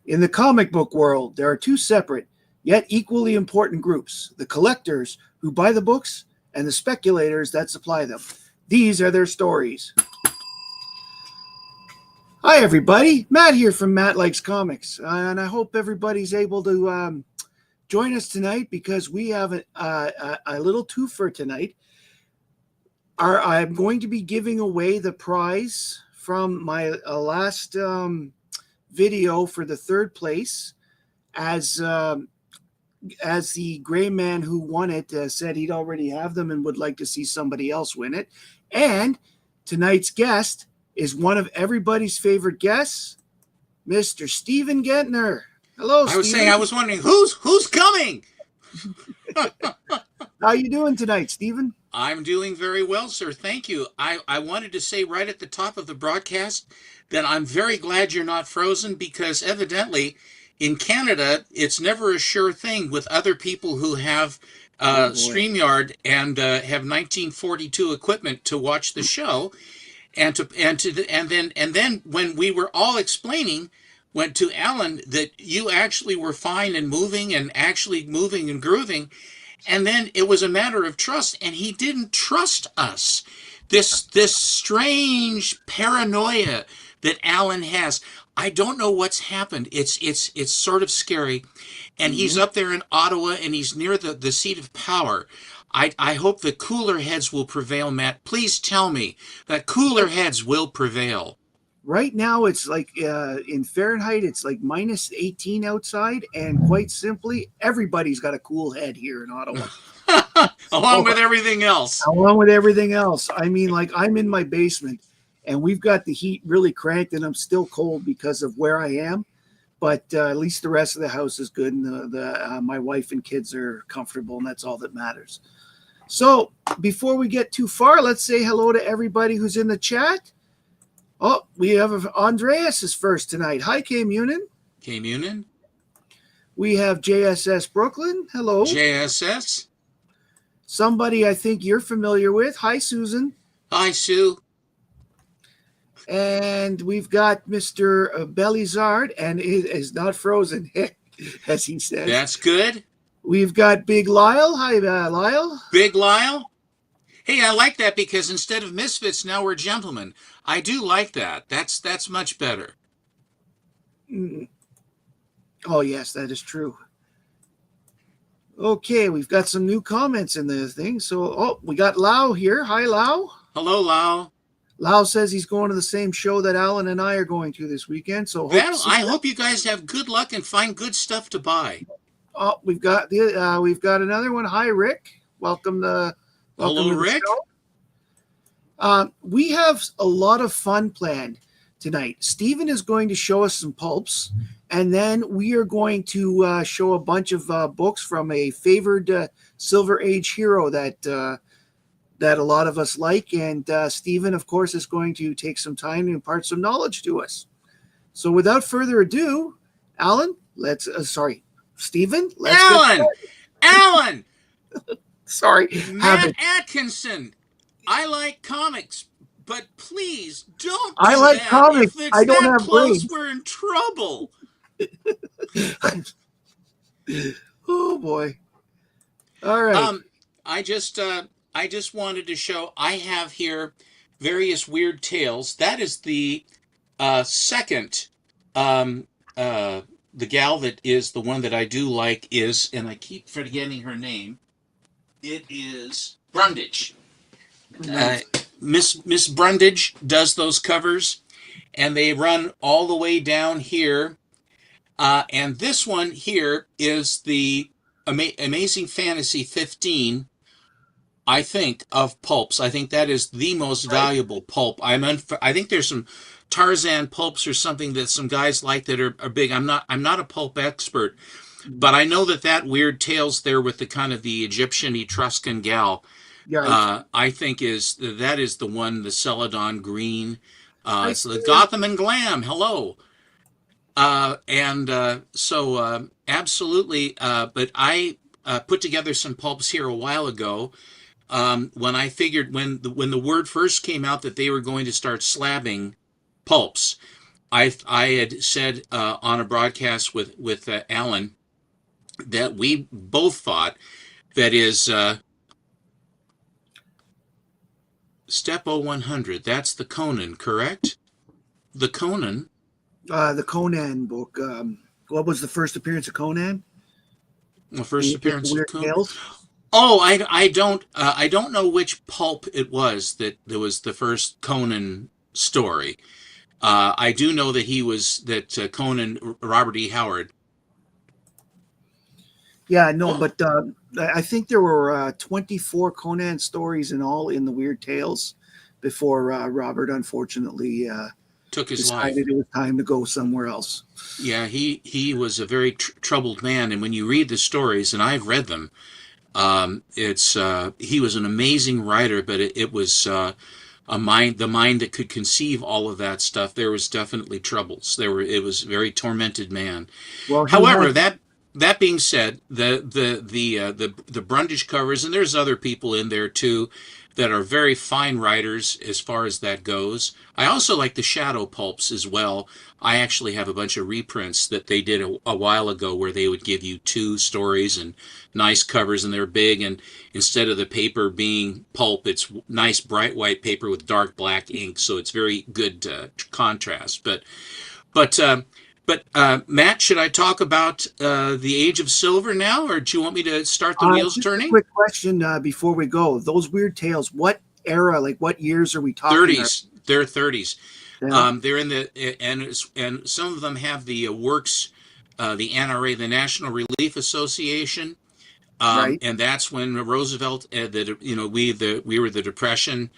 In the comic book world, there are two separate, yet equally important groups: the collectors who buy the books and the speculators that supply them. These are their stories. Hi, everybody. Matt here from Matt Likes Comics. And I hope everybody's able to join us tonight because we have a little twofer tonight. I'm going to be giving away the prize from my last video for the third place, as the gray man who won it said he'd already have them and would like to see somebody else win it. And tonight's guest is one of everybody's favorite guests, Mr. Stephen Gentner. Hello, Stephen. I was wondering who's coming. How you doing tonight, Stephen? I'm doing very well, sir. Thank you. I wanted to say right at the top of the broadcast that I'm very glad you're not frozen, because evidently in Canada, it's never a sure thing with other people who have StreamYard and have 1942 equipment to watch the show. And then when we were all explaining, went to Alan that you actually were fine and moving and grooving. And then it was a matter of trust, and he didn't trust us. This strange paranoia that Alan has. I don't know what's happened. It's sort of scary. And he's up there in Ottawa, and he's near the seat of power. I hope the cooler heads will prevail, Matt. Please tell me that cooler heads will prevail. Right now, it's like in Fahrenheit, it's like minus 18 outside. And quite simply, everybody's got a cool head here in Ottawa. Along with everything else. Along with everything else. I mean, like, I'm in my basement, and we've got the heat really cranked, and I'm still cold because of where I am. But at least the rest of the house is good, and my wife and kids are comfortable, and that's all that matters. So before we get too far, let's say hello to everybody who's in the chat. Oh, we have Andreas is first tonight. Hi, K Munin. K Munin. We have JSS Brooklyn. Hello. JSS. Somebody I think you're familiar with. Hi, Susan. Hi, Sue. And we've got Mr. Belizard, and it is not frozen, as he says. That's good. We've got Big Lyle. Hi, Lyle. Big Lyle. Hey, I like that, because instead of misfits, now we're gentlemen. I do like that. That's much better. Oh, yes, that is true. Okay, we've got some new comments in the thing. So, we got Lau here. Hi, Lau. Hello, Lau. Lau says he's going to the same show that Alan and I are going to this weekend. So I hope you guys have good luck and find good stuff to buy. Oh, we've got another one. Hi, Rick. Welcome to Rick. the show. We have a lot of fun planned tonight. Stephen is going to show us some pulps, and then we are going to show a bunch of books from a favored Silver Age hero that a lot of us like. And Stephen, of course, is going to take some time to impart some knowledge to us. So without further ado, Stephen, Alan! Sorry. Matt Atkinson, I like comics, but please don't do I like that. comics. If it's I don't that have close, brains. we're in trouble. Oh, boy. All right. I just wanted to show, I have here various weird tales. That is the second, the gal that is the one that I do like is, and I keep forgetting her name, it is Brundage. Miss Brundage does those covers, and they run all the way down here. And this one here is the Amazing Fantasy 15, I think, of pulps. I think that is the most valuable pulp. I think there's some Tarzan pulps or something that some guys like that are big. I'm not a pulp expert, but I know that weird tales there with the kind of the Egyptian Etruscan gal, I think that is the one, the Celadon Green. So the Gotham and Glam. Hello. So absolutely. But I put together some pulps here a while ago. When I figured when the word first came out that they were going to start slabbing pulps, I had said on a broadcast with Alan that we both thought that is Step 100. That's the Conan, correct? The Conan. The Conan book. What was the first appearance of Conan? The first With the appearance of Weird Conan. Tales? Oh, I don't know which pulp it was that there was the first Conan story. I do know that Conan, Robert E. Howard. Yeah, no, Oh, but I think there were 24 Conan stories in all in the Weird Tales before Robert unfortunately took his life. decided it was time to go somewhere else. Yeah, he was a very troubled man, and when you read the stories, and I've read them, it's he was an amazing writer, but it was the mind that could conceive all of that stuff. There was definitely troubles. It was a very tormented man. Well, he However, had, that being said, the Brundage covers, and there's other people in there too that are very fine writers as far as that goes. I also like the shadow pulps as well. I actually have a bunch of reprints that they did a while ago where they would give you two stories and nice covers, and they're big, and instead of the paper being pulp, it's nice bright white paper with dark black ink, so it's very good contrast. But Matt, should I talk about the Age of Silver now, or do you want me to start the wheels just a turning? quick question before we go. Those Weird Tales, what era, like what years are we talking? 30s. They're 30s. Yeah, They're in and some of them have the works, the NRA, the National Relief Association, right. and that's when Roosevelt, we were the Depression,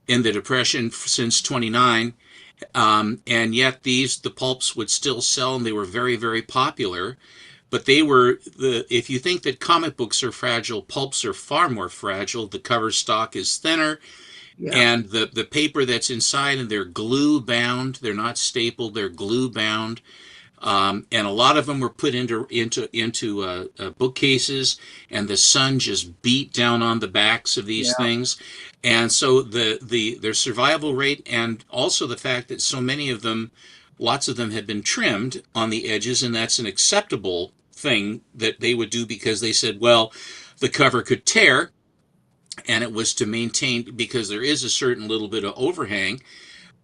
in the Depression since 29. And yet the pulps would still sell, and they were very, very popular. But if you think that comic books are fragile, pulps are far more fragile. The cover stock is thinner, Yeah, and the paper that's inside, and they're glue bound. They're not stapled. They're glue bound. And a lot of them were put into bookcases, and the sun just beat down on the backs of these yeah. things, and so their survival rate, and also the fact that so many of them, lots of them had been trimmed on the edges, and that's an acceptable thing that they would do because they said, well, the cover could tear, and it was to maintain because there is a certain little bit of overhang.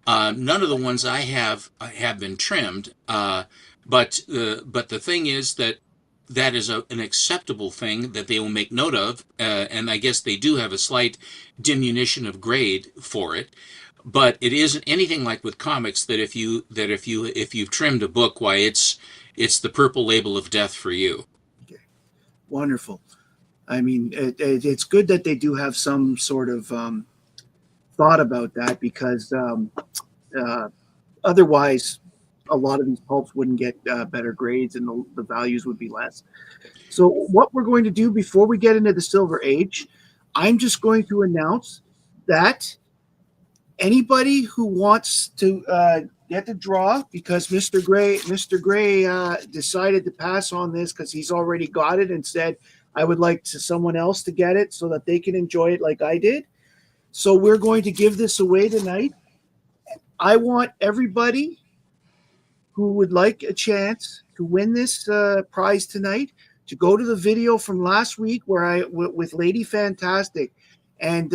None of the ones I have been trimmed, but the thing is that is an acceptable thing that they will make note of, and I guess they do have a slight diminution of grade for it. But it isn't anything like with comics that if you've trimmed a book, why it's the purple label of death for you. Okay. Wonderful. I mean, it's good that they do have some sort of thought about that because uh, otherwise, a lot of these pulps wouldn't get better grades and the values would be less. So, what we're going to do before we get into the Silver Age, I'm just going to announce that anybody who wants to get the draw, because Mr. Gray decided to pass on this because he's already got it and said, I would like someone else to get it so that they can enjoy it like I did. So we're going to give this away tonight. I want everybody who would like a chance to win this prize tonight to go to the video from last week with Lady Fantastic and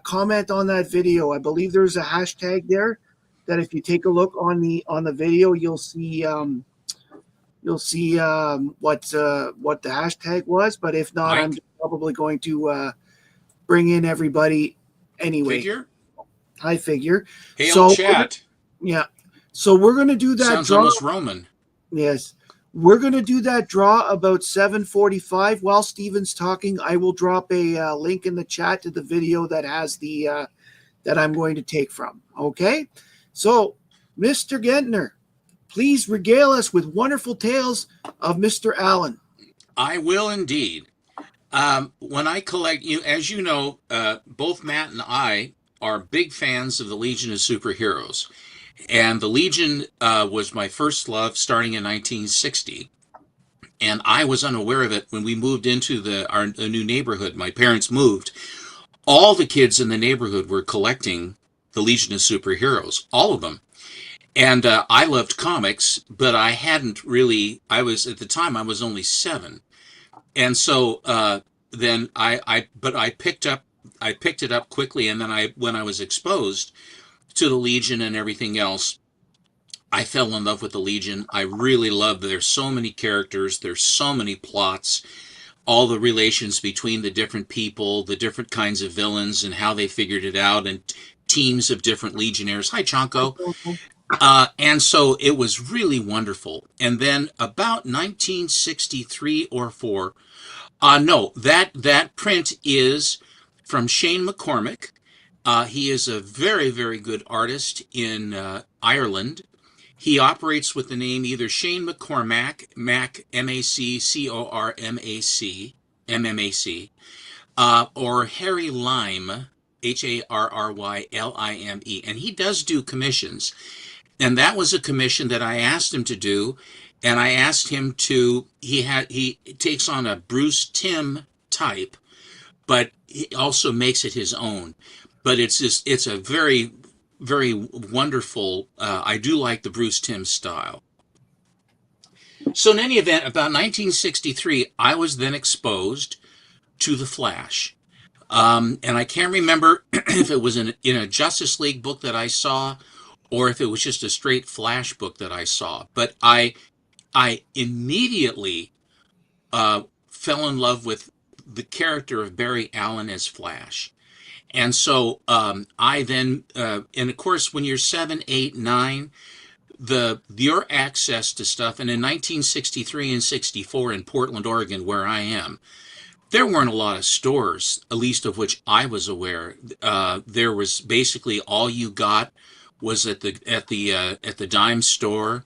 comment on that video. I believe there's a hashtag there that if you take a look on the video, you'll see what the hashtag was. But if not, I'm Mike, probably going to bring in everybody anyway. figure, I figure. hail So chat. yeah. So we're going to do that Sounds draw. almost Roman. Yes. We're going to do that draw about 7:45. While Stephen's talking, I will drop a link in the chat to the video that has the that I'm going to take from. Okay? So, Mr. Gentner, please regale us with wonderful tales of Mr. Allen. I will indeed. When I collect, as you know, both Matt and I are big fans of the Legion of Superheroes. And the Legion was my first love starting in 1960. And I was unaware of it when we moved into a new neighborhood. My parents moved. All the kids in the neighborhood were collecting the Legion of Superheroes, all of them. And I loved comics, but I hadn't really. I was at the time I was only 7, and so then but I picked it up quickly, and then when I was exposed to the Legion and everything else, I fell in love with the Legion. I really loved. There's so many characters. There's so many plots. All the relations between the different people, the different kinds of villains, and how they figured it out, and teams of different Legionnaires. Hi, Chanko. And so it was really wonderful. And then about 1963 or 4, no, that print is from Shane McCormick. He is a very, very good artist in Ireland. He operates with the name either Shane McCormack, Mac, M-A-C, C-O-R-M-A-C, M-M-A-C, or Harry Lime, Harrylime, and he does do commissions. And that was a commission that I asked him to do, and I asked him to. He takes on a Bruce Timm type, but he also makes it his own. But it's a very, very wonderful. I do like the Bruce Timm style. So in any event, about 1963, I was then exposed to the Flash. And I can't remember if it was in a Justice League book that I saw, or if it was just a straight Flash book that I saw. But I immediately fell in love with the character of Barry Allen as Flash. And so I then, and of course, when you're 7, 8, 9, your access to stuff, and in 1963 and 64 in Portland, Oregon, where I am, there weren't a lot of stores, at least of which I was aware. There was basically all you got was at the dime store,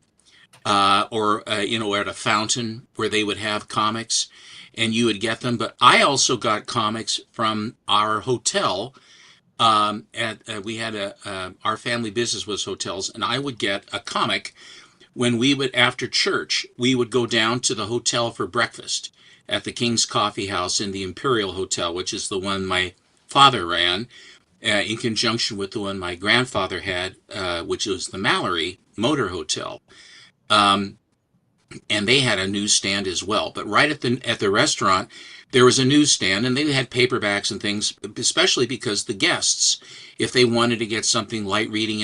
or at a fountain where they would have comics, and you would get them. But I also got comics from our hotel. We had our family business was hotels, and I would get a comic when we would, after church, we would go down to the hotel for breakfast at the King's Coffee House in the Imperial Hotel, which is the one my father ran, in conjunction with the one my grandfather had, which was the Mallory Motor Hotel. And they had a newsstand as well. But right at the restaurant, there was a newsstand, and they had paperbacks and things, especially because the guests, if they wanted to get something light reading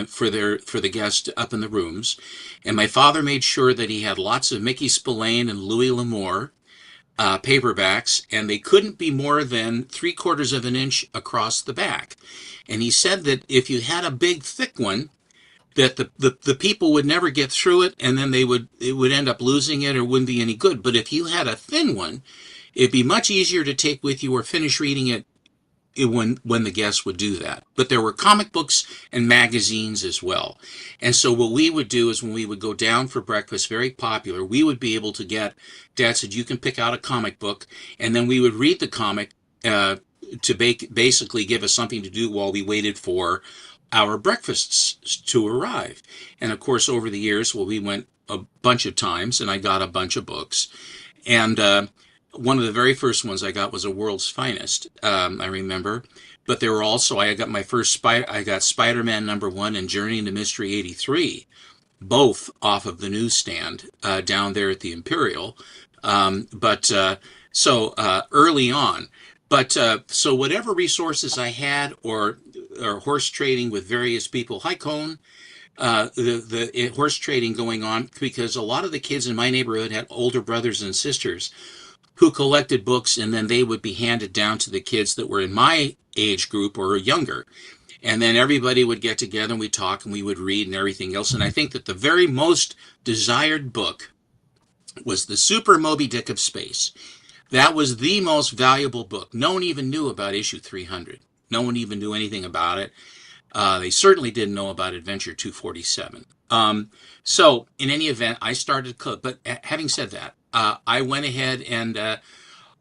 for the guests up in the rooms, and my father made sure that he had lots of Mickey Spillane and Louis L'Amour paperbacks, and they couldn't be more than 3/4 of an inch across the back. And he said that if you had a big, thick one, that the people would never get through it, and then it would end up losing it or wouldn't be any good. But if you had a thin one, it'd be much easier to take with you or finish reading it when the guests would do that. But there were comic books and magazines as well. And so what we would do is when we would go down for breakfast, very popular, we would be able to get, Dad said, you can pick out a comic book, and then we would read the comic to basically give us something to do while we waited for our breakfasts to arrive. And of course, over the years, we went a bunch of times, and I got a bunch of books. And one of the very first ones I got was A World's Finest, I remember. But there were also, I got my first I got Spider-Man #1 and Journey into Mystery 83, both off of the newsstand down there at the Imperial. So early on. But so whatever resources I had, or horse trading with various people, hi Cone, the horse trading going on, because a lot of the kids in my neighborhood had older brothers and sisters who collected books, and then they would be handed down to the kids that were in my age group or younger. And then everybody would get together and we'd talk and we would read and everything else. And I think that the very most desired book was the Super Moby Dick of Space. That was the most valuable book. No one even knew about issue 300. No one even knew anything about it. They certainly didn't know about Adventure 247. So in any event, I started, but having said that, I went ahead and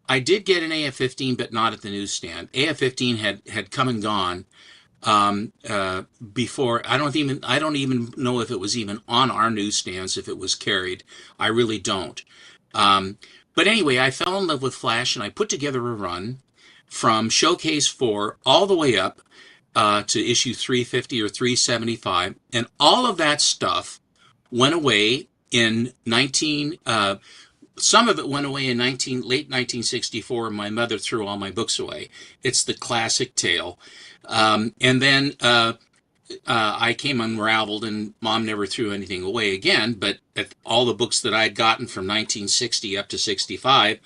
I did get an AF-15, but not at the newsstand. AF-15 had come and gone before. I don't even know if it was even on our newsstands, if it was carried. I really don't. But anyway, I fell in love with Flash, and I put together a run from Showcase 4 all the way up to issue 350 or 375, and all of that stuff went away in 19. Some of it went away in late 1964. My mother threw all my books away. It's the classic tale. And then I came unraveled, and Mom never threw anything away again. But all the books that I'd gotten from 1960 up to 65,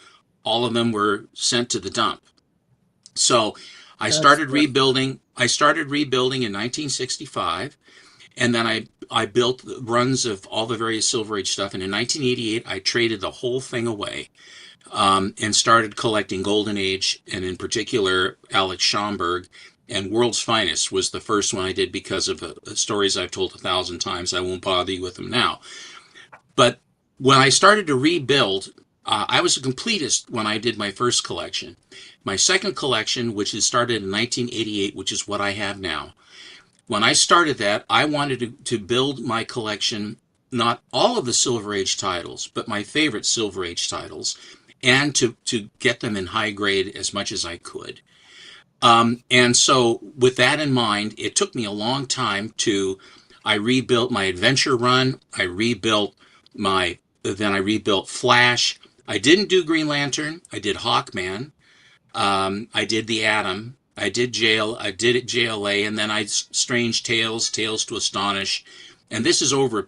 all of them were sent to the dump. So I started rebuilding. I started rebuilding in 1965, and then I built runs of all the various Silver Age stuff. And in 1988, I traded the whole thing away, and started collecting Golden Age, and in particular Alex Schomburg. And World's Finest was the first one I did because of stories I've told 1,000 times. I won't bother you with them now. But when I started to rebuild, I was a completist when I did my first collection. My second collection, which is started in 1988, which is what I have now. When I started that, I wanted to build my collection, not all of the Silver Age titles, but my favorite Silver Age titles, and to get them in high grade as much as I could. And so with that in mind, it took me a long time I rebuilt my adventure run. Then I rebuilt Flash. I didn't do Green Lantern. I did Hawkman. I did the Atom. I did JLA, and then I Strange Tales, Tales to Astonish. And this is over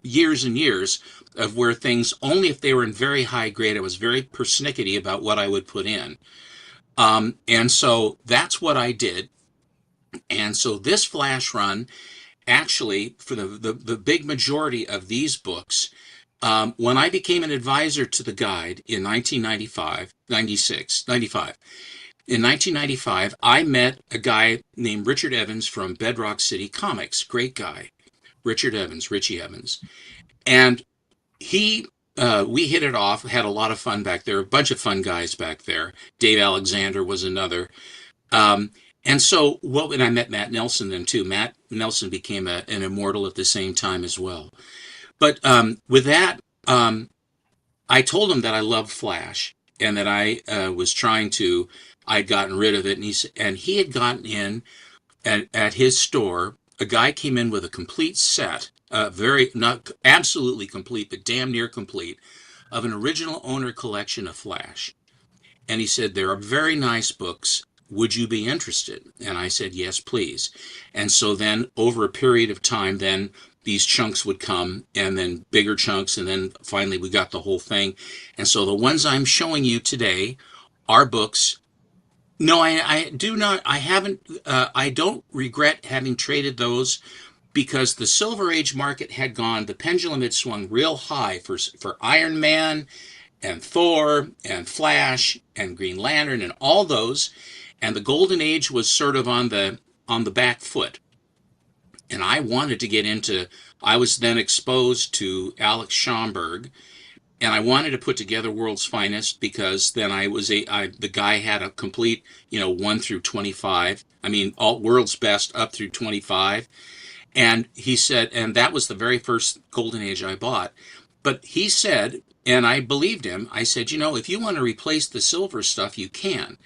years and years of where things, only if they were in very high grade, I was very persnickety about what I would put in. And so that's what I did. And so this Flash run, actually, for the big majority of these books, when I became an advisor to the Guide in 1995, in 1995, I met a guy named Richard Evans from Bedrock City Comics. Great guy. Richie Evans. And we hit it off, had a lot of fun back there, a bunch of fun guys back there. Dave Alexander was another. And I met Matt Nelson then too. Matt Nelson became an immortal at the same time as well. But with that, I told him that I loved Flash, and that I'd gotten rid of it, and he had gotten in at his store. A guy came in with a complete set, not absolutely complete, but damn near complete, of an original owner collection of Flash. And he said, "There are very nice books. Would you be interested?" And I said, "Yes, please." And so then over a period of time, then these chunks would come, and then bigger chunks, and then finally we got the whole thing. And so the ones I'm showing you today are books. No, I do not. I haven't. I don't regret having traded those, because the Silver Age market had gone. The pendulum had swung real high for Iron Man, and Thor, and Flash, and Green Lantern, and all those, and the Golden Age was sort of on the back foot. And I wanted to get into. I was then exposed to Alex Schomburg, and I wanted to put together World's Finest, because then the guy had a complete, 1 through 25. I mean, all World's Best up through 25. And he said, and that was the very first Golden Age I bought. But he said, and I believed him, I said, if you want to replace the silver stuff, you can.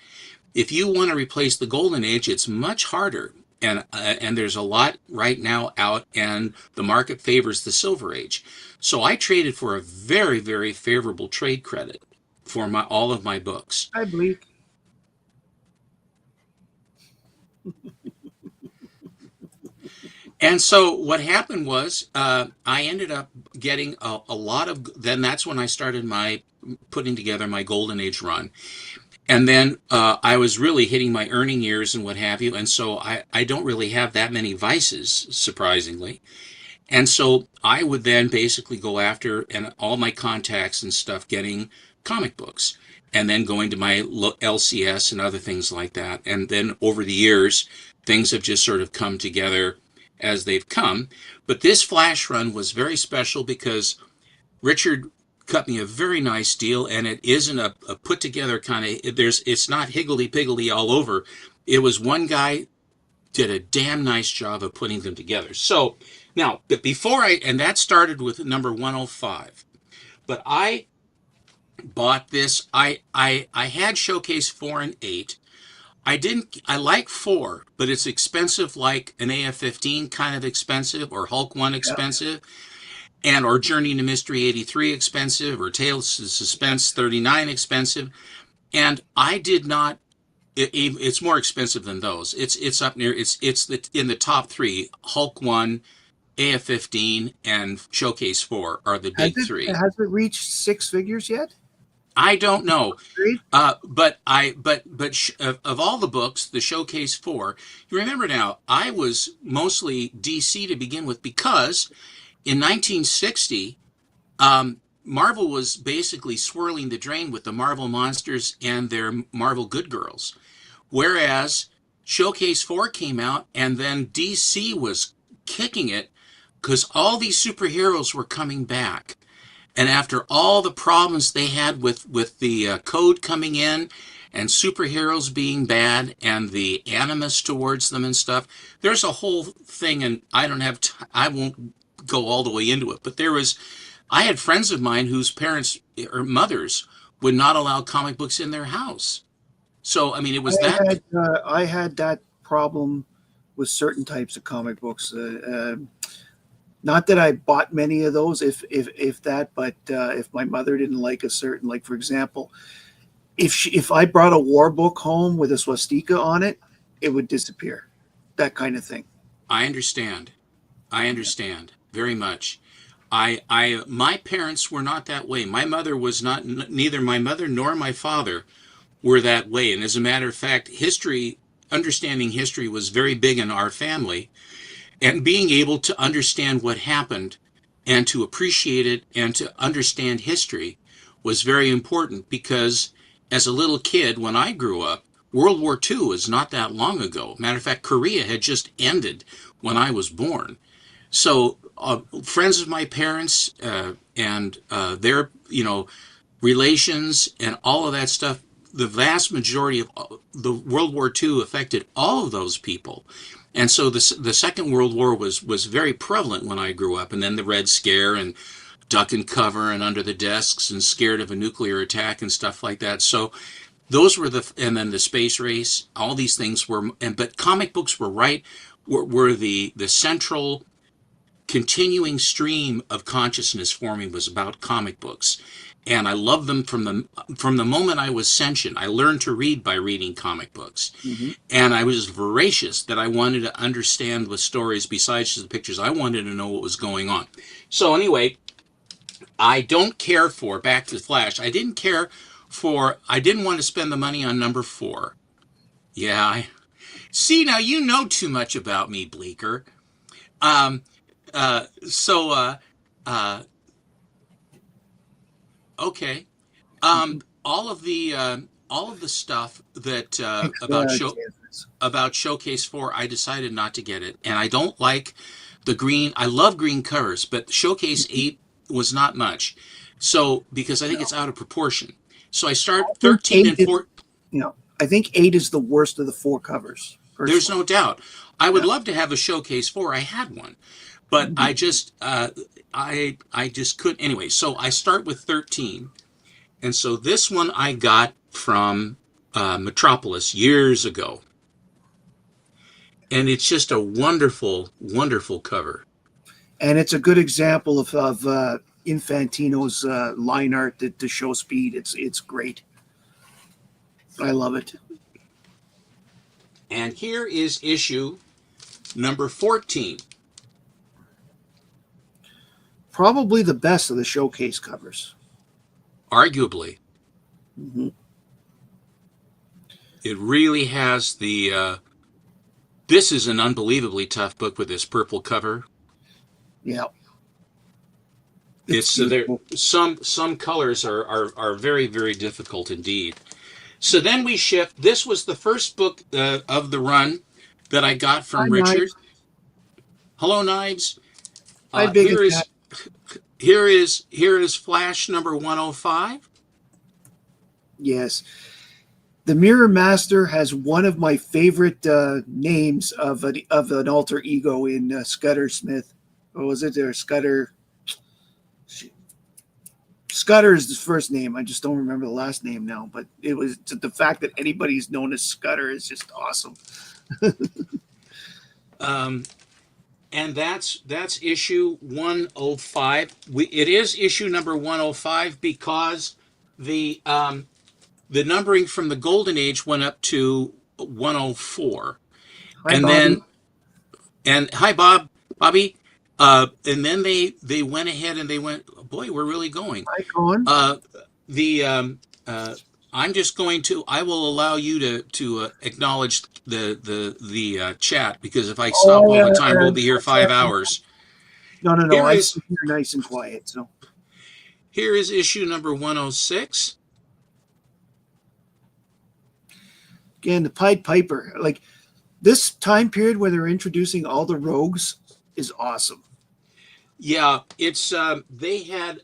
If you want to replace the Golden Age, it's much harder. And there's a lot right now out, and the market favors the Silver Age. So I traded for a very, very favorable trade credit for all of my books. I believe. And so what happened was, I ended up getting a lot of. Then that's when I started putting together my Golden Age run. And then I was really hitting my earning years and what have you. And so I don't really have that many vices, surprisingly. And so I would then basically go after, and all my contacts and stuff, getting comic books, and then going to my LCS and other things like that. And then over the years, things have just sort of come together as they've come. But this Flash run was very special because Richard cut me a very nice deal, and it isn't a put together kind of, it's not higgledy-piggledy all over. It was one guy did a damn nice job of putting them together. So now, but and that started with number 105. But I bought this, I had Showcase 4 and 8. I like 4, but it's expensive, like an AF-15 kind of expensive, or Hulk 1 Yeah. expensive, and or Journey to Mystery 83 expensive, or Tales to Suspense 39 expensive. And I did not, it's more expensive than those. It's up near, in the top 3. Hulk 1, AF-15, and Showcase 4 are the Has big it 3. has it reached 6 figures yet? I don't know. Great. Of all the books, the Showcase 4, you remember now, I was mostly DC to begin with, because in 1960, Marvel was basically swirling the drain with the Marvel Monsters and their Marvel Good Girls. Whereas Showcase 4 came out, and then DC was kicking it because all these superheroes were coming back. And after all the problems they had with the code coming in, and superheroes being bad, and the animus towards them and stuff, there's a whole thing, and I won't go all the way into it. But I had friends of mine whose parents or mothers would not allow comic books in their house. So I mean, it was that. I had that problem with certain types of comic books. Not that I bought many of those, if that, but if my mother didn't like a certain, like for example, if I brought a war book home with a swastika on it, it would disappear. That kind of thing. I understand. I understand very much. My parents were not that way. My mother was not. Neither my mother nor my father were that way. And as a matter of fact, understanding history was very big in our family. And being able to understand what happened, and to appreciate it, and to understand history was very important, because as a little kid, when I grew up, World War II was not that long ago. Matter of fact, Korea had just ended when I was born. So friends of my parents, and their relations and all of that stuff, the vast majority of the World War II affected all of those people. And so the Second World War was very prevalent when I grew up. And then the Red Scare, and duck and cover, and under the desks, and scared of a nuclear attack and stuff like that. So those were and then the space race, all these things but comic books were the central continuing stream of consciousness for me was about comic books. And I loved them from the moment I was sentient. I learned to read by reading comic books. Mm-hmm. And I was voracious that I wanted to understand the stories besides the pictures. I wanted to know what was going on. So anyway, I don't care for, back to Flash, I didn't want to spend the money on number 4. Yeah, see, now you know too much about me, Bleecker. Um, so, okay. All of the stuff that about Showcase 4, I decided not to get it, and I don't like the green. I love green covers, but Showcase 8 was not much. So because I think it's out of proportion. So I start 13 and 14. I think 8 is the worst of the 4 covers. Personally. There's no doubt. I would love to have a Showcase 4. I had one, but I just couldn't. Anyway, so I start with 13. And so this one I got from Metropolis years ago. And it's just a wonderful, wonderful cover. And it's a good example of Infantino's line art to show speed. It's great. I love it. And here is issue number 14. Probably the best of the Showcase covers. Arguably. Mm-hmm. It really has this is an unbelievably tough book with this purple cover. Yeah. It's there. Some colors are very, very difficult indeed. So then we shift. This was the first book of the run that I got from Richard. Knives. Hello, Knives. Here is Flash number 105. Yes. The Mirror Master has one of my favorite names of an alter ego in Scudder Smith. What was it there? Scudder Scudder is his first name. I just don't remember the last name now. But it was the fact that anybody's known as Scudder is just awesome. And that's issue 105. It is issue number 105 because the numbering from the Golden Age went up to 104, Hi, and Bobby. hi Bobby, and then they went ahead and they went, boy, we're really going. Hi, Colin. I will allow you to acknowledge the chat, because if I stop all the time, we'll be here 5 hours. No. I sit here nice and quiet. So here is issue number 106. Again, the Pied Piper. Like this time period where they're introducing all the rogues is awesome. Yeah, it's they had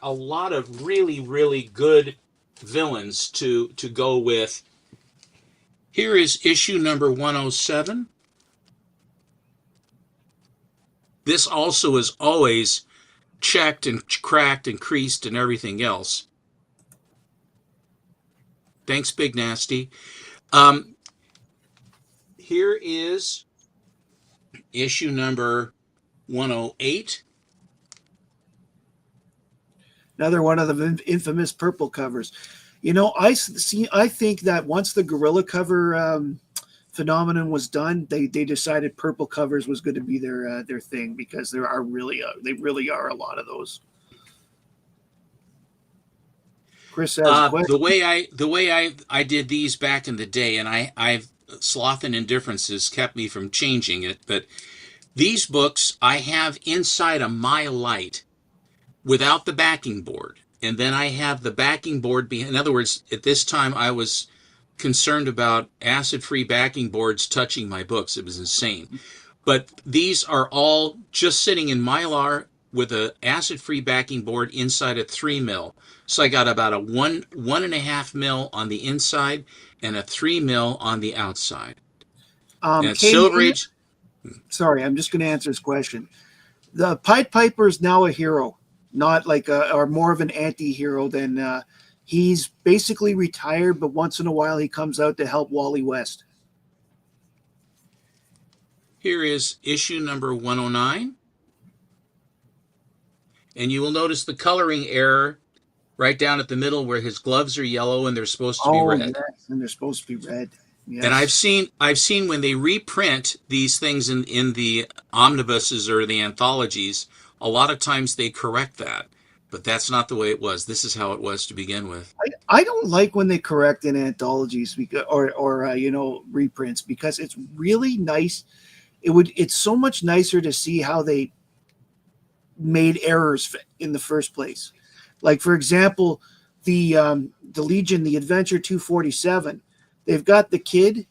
a lot of really good villains to go with. Here is issue number 107. This also is always checked and cracked and creased and everything else. Thanks, Big Nasty. Here is issue number 108. Another one of the infamous purple covers. You know, I think that once the gorilla cover phenomenon was done, they decided purple covers was going to be their thing, because they really are a lot of those. Chris has a question. The way I did these back in the day, and I've sloth and indifference has kept me from changing it, but these books I have inside a My Light without the backing board, and then I have the backing board behind. In other words, at this time I was concerned about acid-free backing boards touching my books. It was insane. But these are all just sitting in Mylar with an acid-free backing board inside a 3 mil. So I got about a 1.5 mil on the inside and a 3 mil on the outside. And Silver Age. Sorry, I'm just going to answer this question. The Pied Piper is now a hero, not like or more of an anti-hero than he's basically retired, but once in a while he comes out to help Wally West. Here is issue number 109. And you will notice the coloring error right down at the middle where his gloves are yellow and they're supposed to be red. Yes, and they're supposed to be red. Yes. And I've seen when they reprint these things in the omnibuses or the anthologies, a lot of times they correct that. But that's not the way it was. This is how it was to begin with. I don't like when they correct in anthologies because, or reprints, because it's really nice. It's so much nicer to see how they made errors in the first place. Like, for example, the Legion, the Adventure 247, they've got the kid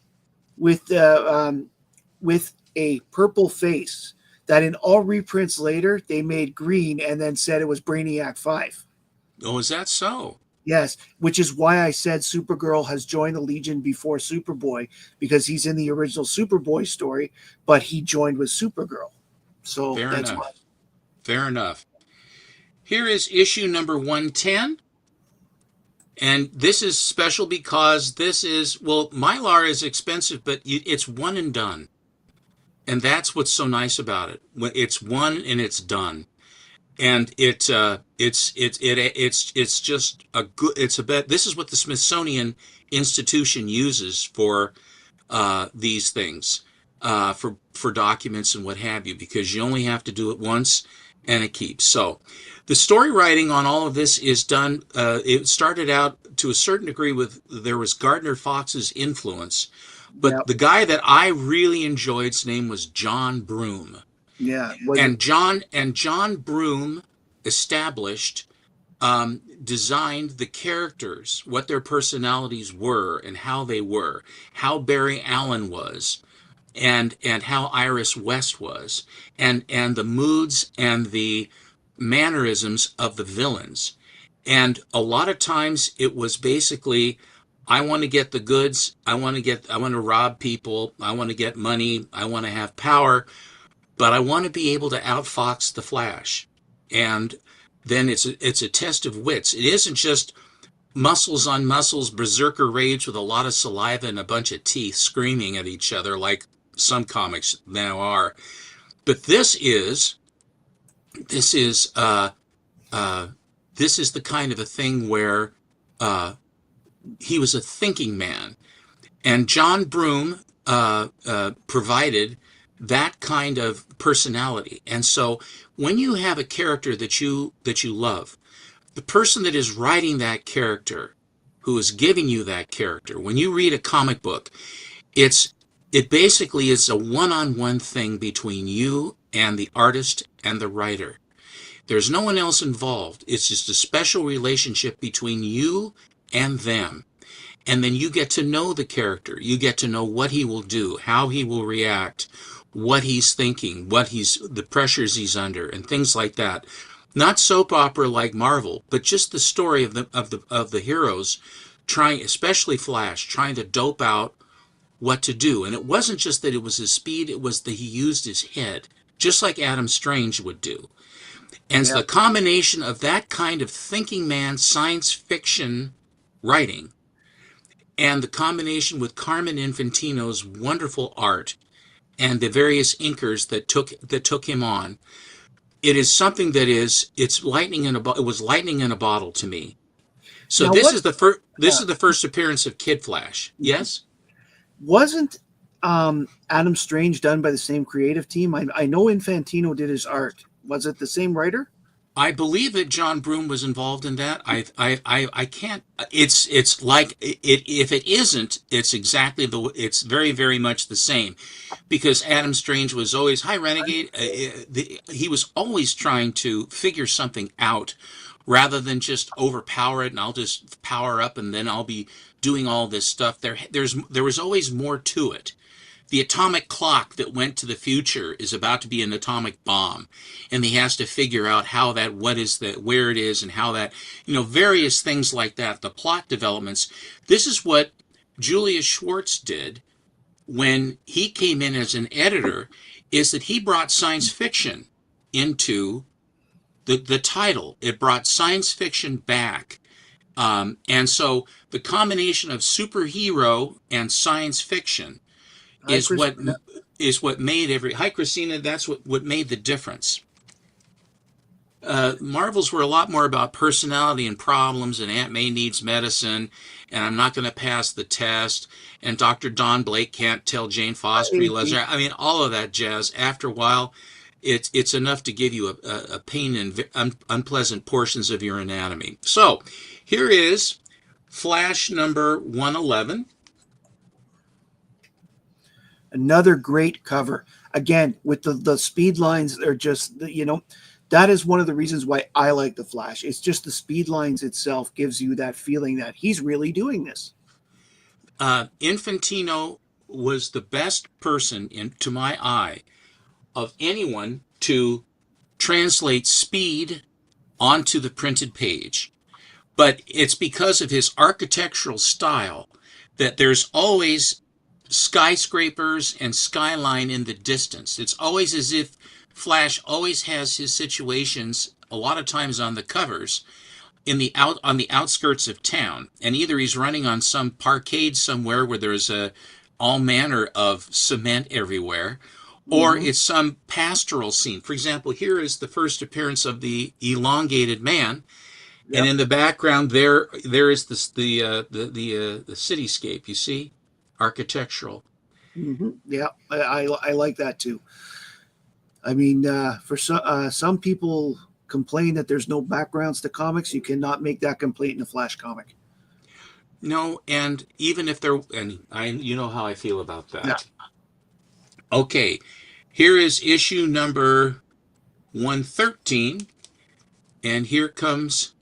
with a purple face that in all reprints later they made green and then said it was Brainiac 5. Oh, is that so? Yes, which is why I said Supergirl has joined the Legion before Superboy, because he's in the original Superboy story, but he joined with Supergirl. So that's why. Fair enough. Here is issue number 110. And this is special because this is, well, Mylar is expensive, but it's one and done. And that's what's so nice about it. It's one and it's done. And it's just a good, this is what the Smithsonian Institution uses for these things, for documents and what have you, because you only have to do it once and it keeps. So the story writing on all of this is done. It started out to a certain degree there was Gardner Fox's influence, but the guy that I really enjoyed's name was John Broome. Yeah. And John Broome established, designed the characters, what their personalities were and how they were, how Barry Allen was, and how Iris West was, and the moods and the mannerisms of the villains. And a lot of times it was basically, I want to get the goods, I want to rob people, I want to get money, I want to have power, but I want to be able to outfox the Flash. And then it's a test of wits. It isn't just muscles on muscles, berserker rage with a lot of saliva and a bunch of teeth screaming at each other like some comics now are. But this is this is the kind of a thing where he was a thinking man, and John Broome provided that kind of personality. And so when you have a character that you love, the person that is writing that character, who is giving you that character, when you read a comic book, it basically is a one-on-one thing between you and the artist and the writer. There's no one else involved. It's just a special relationship between you and them. And then you get to know the character. You get to know what he will do, how he will react, what he's thinking, the pressures he's under, and things like that. Not soap opera like Marvel, but just the story of the heroes trying, especially Flash, trying to dope out what to do. And it wasn't just that it was his speed, it was that he used his head, just like Adam Strange would do. And Yeah. the combination of that kind of thinking man science fiction writing and the combination with Carmen Infantino's wonderful art and the various inkers that took him on, it is something that it was lightning in a bottle to me. So Now, this what is the first appearance of Kid Flash. Yes? wasn't Adam Strange done by the same creative team? I know Infantino did his art. Was it the same writer? I believe that John Broome was involved in that. I can't. It's like it. If it isn't, it's exactly it's very very much the same, because Adam Strange was always hi Renegade. He was always trying to figure something out, rather than just overpower it and I'll just power up and then I'll be doing all this stuff. There was always more to it. The atomic clock that went to the future is about to be an atomic bomb, and he has to figure out where it is, and how that, various things like that, the plot developments. This is what Julius Schwartz did when he came in as an editor, is that he brought science fiction into the title. It brought science fiction back. And so the combination of superhero and science fiction Hi, is Christina. what made hi Christina, that's what made the difference. Marvels were a lot more about personality and problems, and Aunt May needs medicine, and I'm not going to pass the test, and Dr. Don Blake can't tell Jane Foster he loves her. I mean, all of that jazz. After a while, it's enough to give you a pain and unpleasant portions of your anatomy. So here is Flash number 111. Another great cover. Again, with the speed lines, they're just, that is one of the reasons why I like the Flash. It's just the speed lines itself gives you that feeling that he's really doing this. Infantino was the best person, to my eye, of anyone to translate speed onto the printed page. But it's because of his architectural style that there's always skyscrapers and skyline in the distance. It's always as if Flash always has his situations, a lot of times on the covers, on the outskirts of town, and either he's running on some parkade somewhere where there's all manner of cement everywhere, or it's some pastoral scene. For example, here is the first appearance of the elongated man. Yep. And in the background, there is the cityscape. You see, architectural. Mm-hmm. Yeah, I like that too. I mean, for some people complain that there's no backgrounds to comics. You cannot make that complaint in a Flash comic. No, and even if there, and you know how I feel about that. Yeah. Okay, here is issue number 113, and here comes.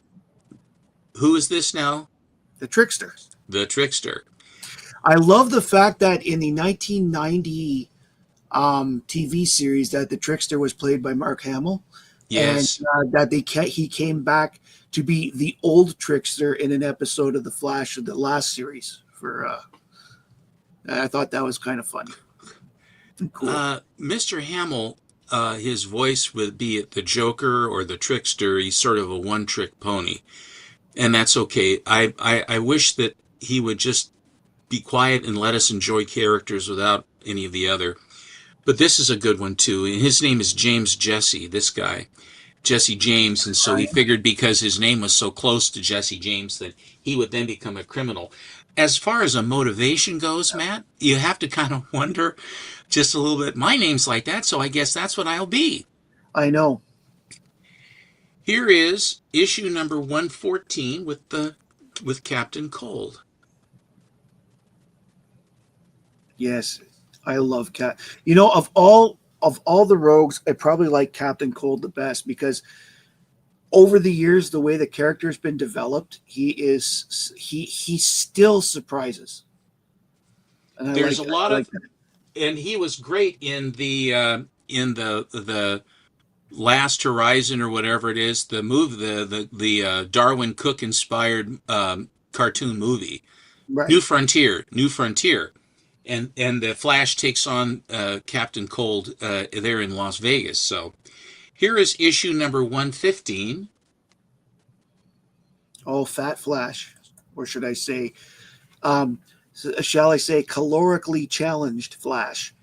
Who is this now? The Trickster. The Trickster. I love the fact that in the 1990 TV series that the Trickster was played by Mark Hamill. Yes. And that he came back to be the old Trickster in an episode of The Flash of the last series. I thought that was kind of funny. Cool. Mr. Hamill his voice would be it the Joker or the Trickster. He's sort of a one-trick pony, and that's okay. I wish that he would just be quiet and let us enjoy characters without any of the other. But this is a good one too. And his name is James Jesse, this guy, Jesse James. And so he figured because his name was so close to Jesse James that he would then become a criminal. As far as a motivation goes, Matt, you have to kind of wonder just a little bit. My name's like that, so I guess that's what I'll be. I know. Here is issue number 114 with Captain Cold. Yes, I love Cat. You know, of all the rogues, I probably like Captain Cold the best because over the years, the way the character's been developed, he still surprises. And There's a lot of, and he was great in the Last Horizon or whatever it is, the Darwin Cook inspired cartoon movie, right. New Frontier, and the Flash takes on Captain Cold there in Las Vegas. So here is issue number 115. Oh, Fat Flash, or should I say, shall I say, calorically challenged Flash.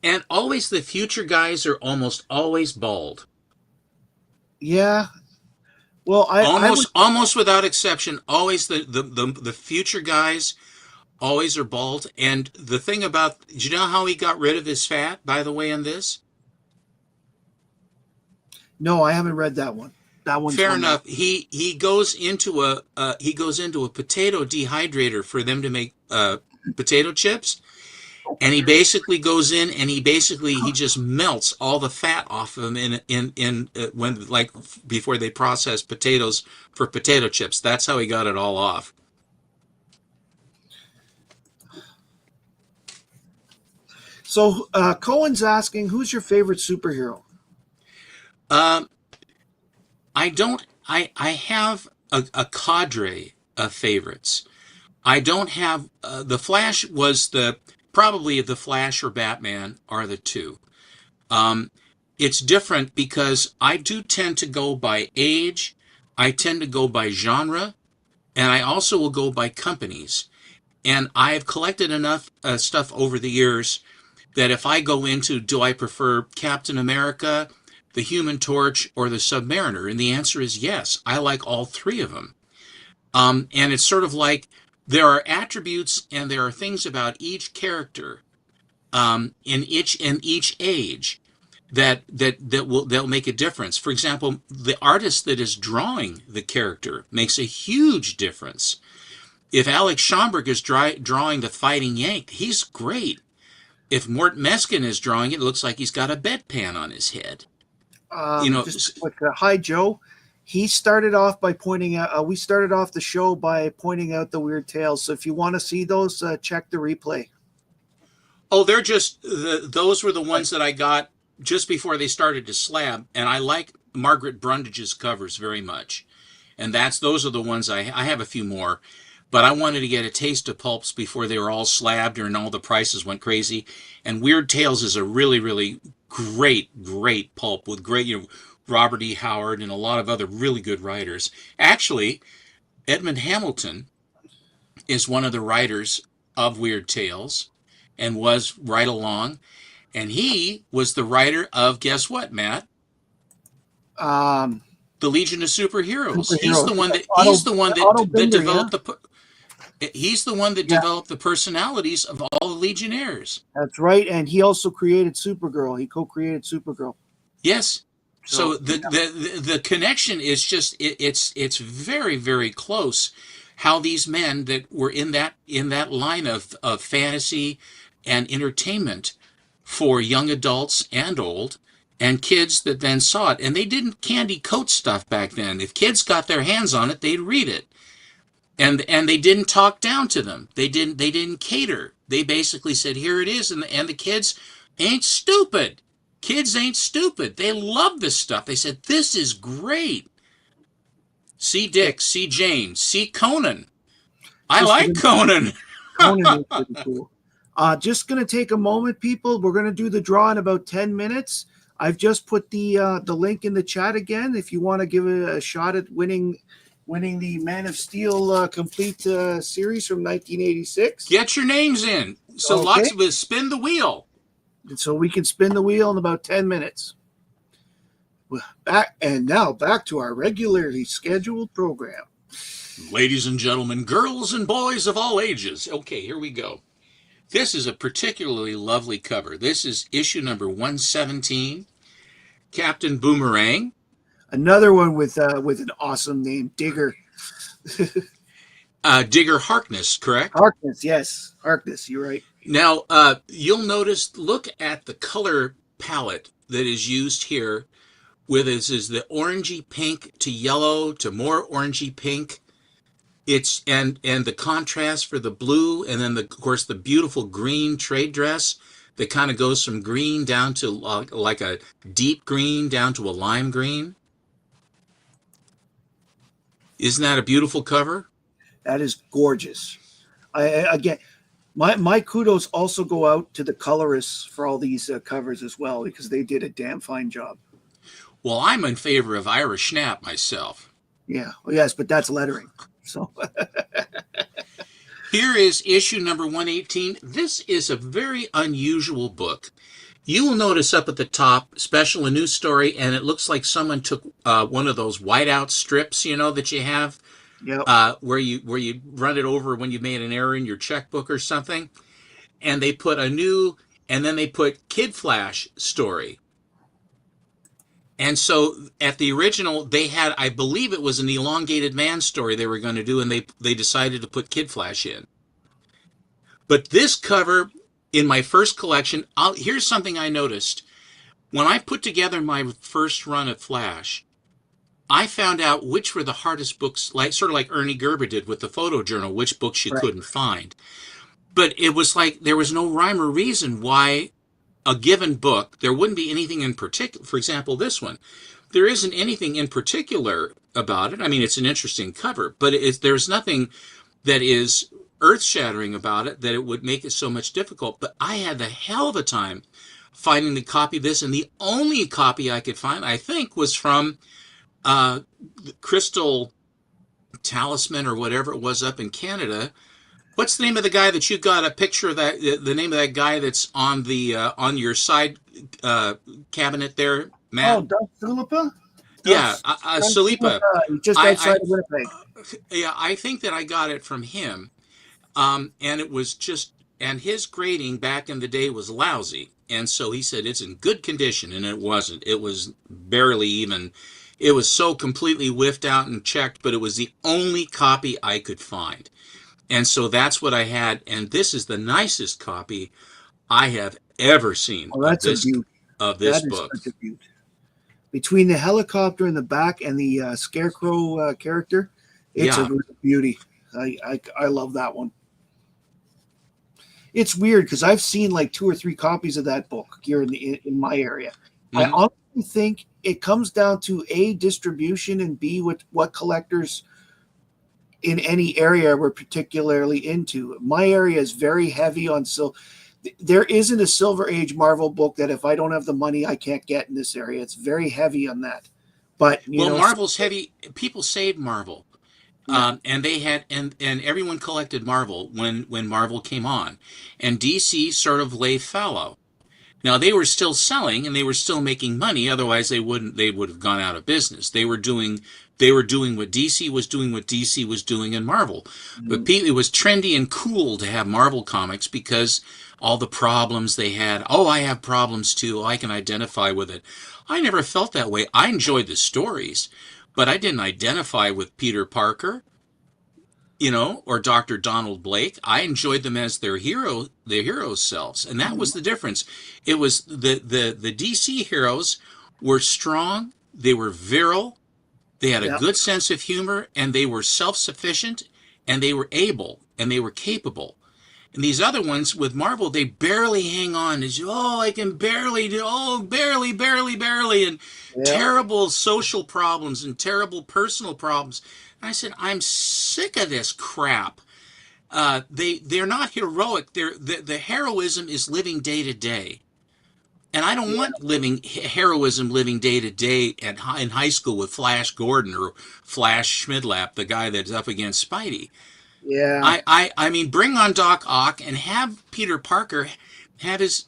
And always the future guys are almost always bald. Yeah. Well, almost without exception, always the future guys always are bald. And the thing about, do you know how he got rid of his fat, by the way, in this? No, I haven't read that one. That one's fair enough. He goes into a potato dehydrator for them to make potato chips. And he basically goes in and he just melts all the fat off of them when before they process potatoes for potato chips. That's how he got it all off. So Cohen's asking, who's your favorite superhero? I have a cadre of favorites. I don't have the Flash was probably the Flash or Batman are the two. It's different because I do tend to go by age, I tend to go by genre, and I also will go by companies. And I have collected enough stuff over the years that if I go into, do I prefer Captain America, the Human Torch, or the Submariner? And the answer is yes. I like all three of them. And it's sort of like there are attributes and there are things about each character in each age that'll make a difference. For example, the artist that is drawing the character makes a huge difference. If Alex Schomburg is drawing the Fighting Yank, he's great. If Mort Meskin is drawing it, it looks like he's got a bedpan on his head. Just like hi Joe. He started off by pointing out. We started off the show by pointing out the weird tales. So if you want to see those, check the replay. Oh, they're just those were the ones that I got just before they started to slab, and I like Margaret Brundage's covers very much, and those are the ones I have a few more. But I wanted to get a taste of pulps before they were all slabbed and all the prices went crazy. And Weird Tales is a really, really great pulp with great, Robert E. Howard and a lot of other really good writers. Actually, Edmund Hamilton is one of the writers of Weird Tales and was right along. And he was the writer of, guess what, Matt? The Legion of Superheroes. He's the one that developed He's the one that developed the personalities of all the Legionnaires. That's right, and he also created Supergirl. He co-created Supergirl. Yes. So the connection is just it's very, very close. How these men that were in that line of fantasy and entertainment for young adults and old and kids that then saw it, and they didn't candy coat stuff back then. If kids got their hands on it, they'd read it. And they didn't talk down to them. They didn't cater. They basically said, here it is. And the kids ain't stupid. Kids ain't stupid. They love this stuff. They said, this is great. See Dick, see Jane, see Conan. I like Conan. Conan is pretty cool. Just going to take a moment, people. We're going to do the draw in about 10 minutes. I've just put the link in the chat again. If you want to give a shot at winning the Man of Steel complete series from 1986. Get your names in. So Okay. lots of us spin the wheel. And so we can spin the wheel in about 10 minutes. Back to our regularly scheduled program. Ladies and gentlemen, girls and boys of all ages. Okay, here we go. This is a particularly lovely cover. This is issue number 117, Captain Boomerang. Another one with an awesome name, Digger. Digger Harkness, correct? Harkness, yes. Harkness, you're right. Now, you'll notice, look at the color palette that is used here. With this is the orangey pink to yellow to more orangey pink. It's and the contrast for the blue, and then of course the beautiful green trade dress that kind of goes from green down to like a deep green down to a lime green. Isn't that a beautiful cover? That is gorgeous. Again, my kudos also go out to the colorists for all these covers as well, because they did a damn fine job. Well, I'm in favor of Irish Snap myself. Yeah, well, yes, but that's lettering. So here is issue number 118. This is a very unusual book. You will notice up at the top, special a new story, and it looks like someone took one of those whiteout strips, you know, that you have, yep. where you run it over when you made an error in your checkbook or something, and they put a new, and then they put Kid Flash story. And so at the original, they had, I believe it was an elongated man story they were going to do, and they decided to put Kid Flash in. But this cover in my first collection, here's something I noticed. When I put together my first run of Flash, I found out which were the hardest books, like sort of like Ernie Gerber did with the photo journal, which books you couldn't find. But it was like there was no rhyme or reason why a given book, there wouldn't be anything in particular. For example, this one, there isn't anything in particular about it. I mean, it's an interesting cover, but there's nothing that is earth-shattering about it that it would make it so much difficult. But I had the hell of a time finding the copy of this, and the only copy I could find, I think, was from Crystal Talisman or whatever it was up in Canada. What's the name of the guy that you got a picture of that? The name of that guy that's on the on your side cabinet there, Matt? Oh, Doug Sulipa? Yeah, Sulipa. Just outside of Winnipeg. Yeah, I think that I got it from him, and it was just, and his grading back in the day was lousy, and so he said it's in good condition, and it wasn't. It was barely even. It was so completely whiffed out and checked, but it was the only copy I could find. And so that's what I had, and this is the nicest copy I have ever seen of this book. Such a beaut. Between the helicopter in the back and the scarecrow character, it's a beauty. I love that one. It's weird because I've seen like 2 or 3 copies of that book here in my area. Mm-hmm. I honestly think it comes down to A, distribution, and B, what collectors in any area we're particularly into. My area is very heavy on there isn't a Silver Age Marvel book that if I don't have the money I can't get in this area. It's very heavy on that. But Marvel's heavy. People saved Marvel, and they had and everyone collected Marvel when Marvel came on, and DC sort of lay fallow. Now they were still selling and they were still making money. Otherwise, they would have gone out of business. They were doing what DC was doing in Marvel. Mm-hmm. But it was trendy and cool to have Marvel comics because all the problems they had. Oh, I have problems too. I can identify with it. I never felt that way. I enjoyed the stories, but I didn't identify with Peter Parker, or Dr. Donald Blake. I enjoyed them as their hero selves, and that was the difference. It was the DC heroes were strong, they were virile, they had a good sense of humor, and they were self-sufficient, and they were able, and they were capable. And these other ones with Marvel, they barely hang on. I can barely do, barely, and terrible social problems and terrible personal problems. And I said, I'm sick of this crap. They're not heroic. The heroism is living day to day. And I don't want heroism living day to day in high school with Flash Gordon or Flash Schmidlap, the guy that's up against Spidey. Yeah. I mean, bring on Doc Ock and have Peter Parker have his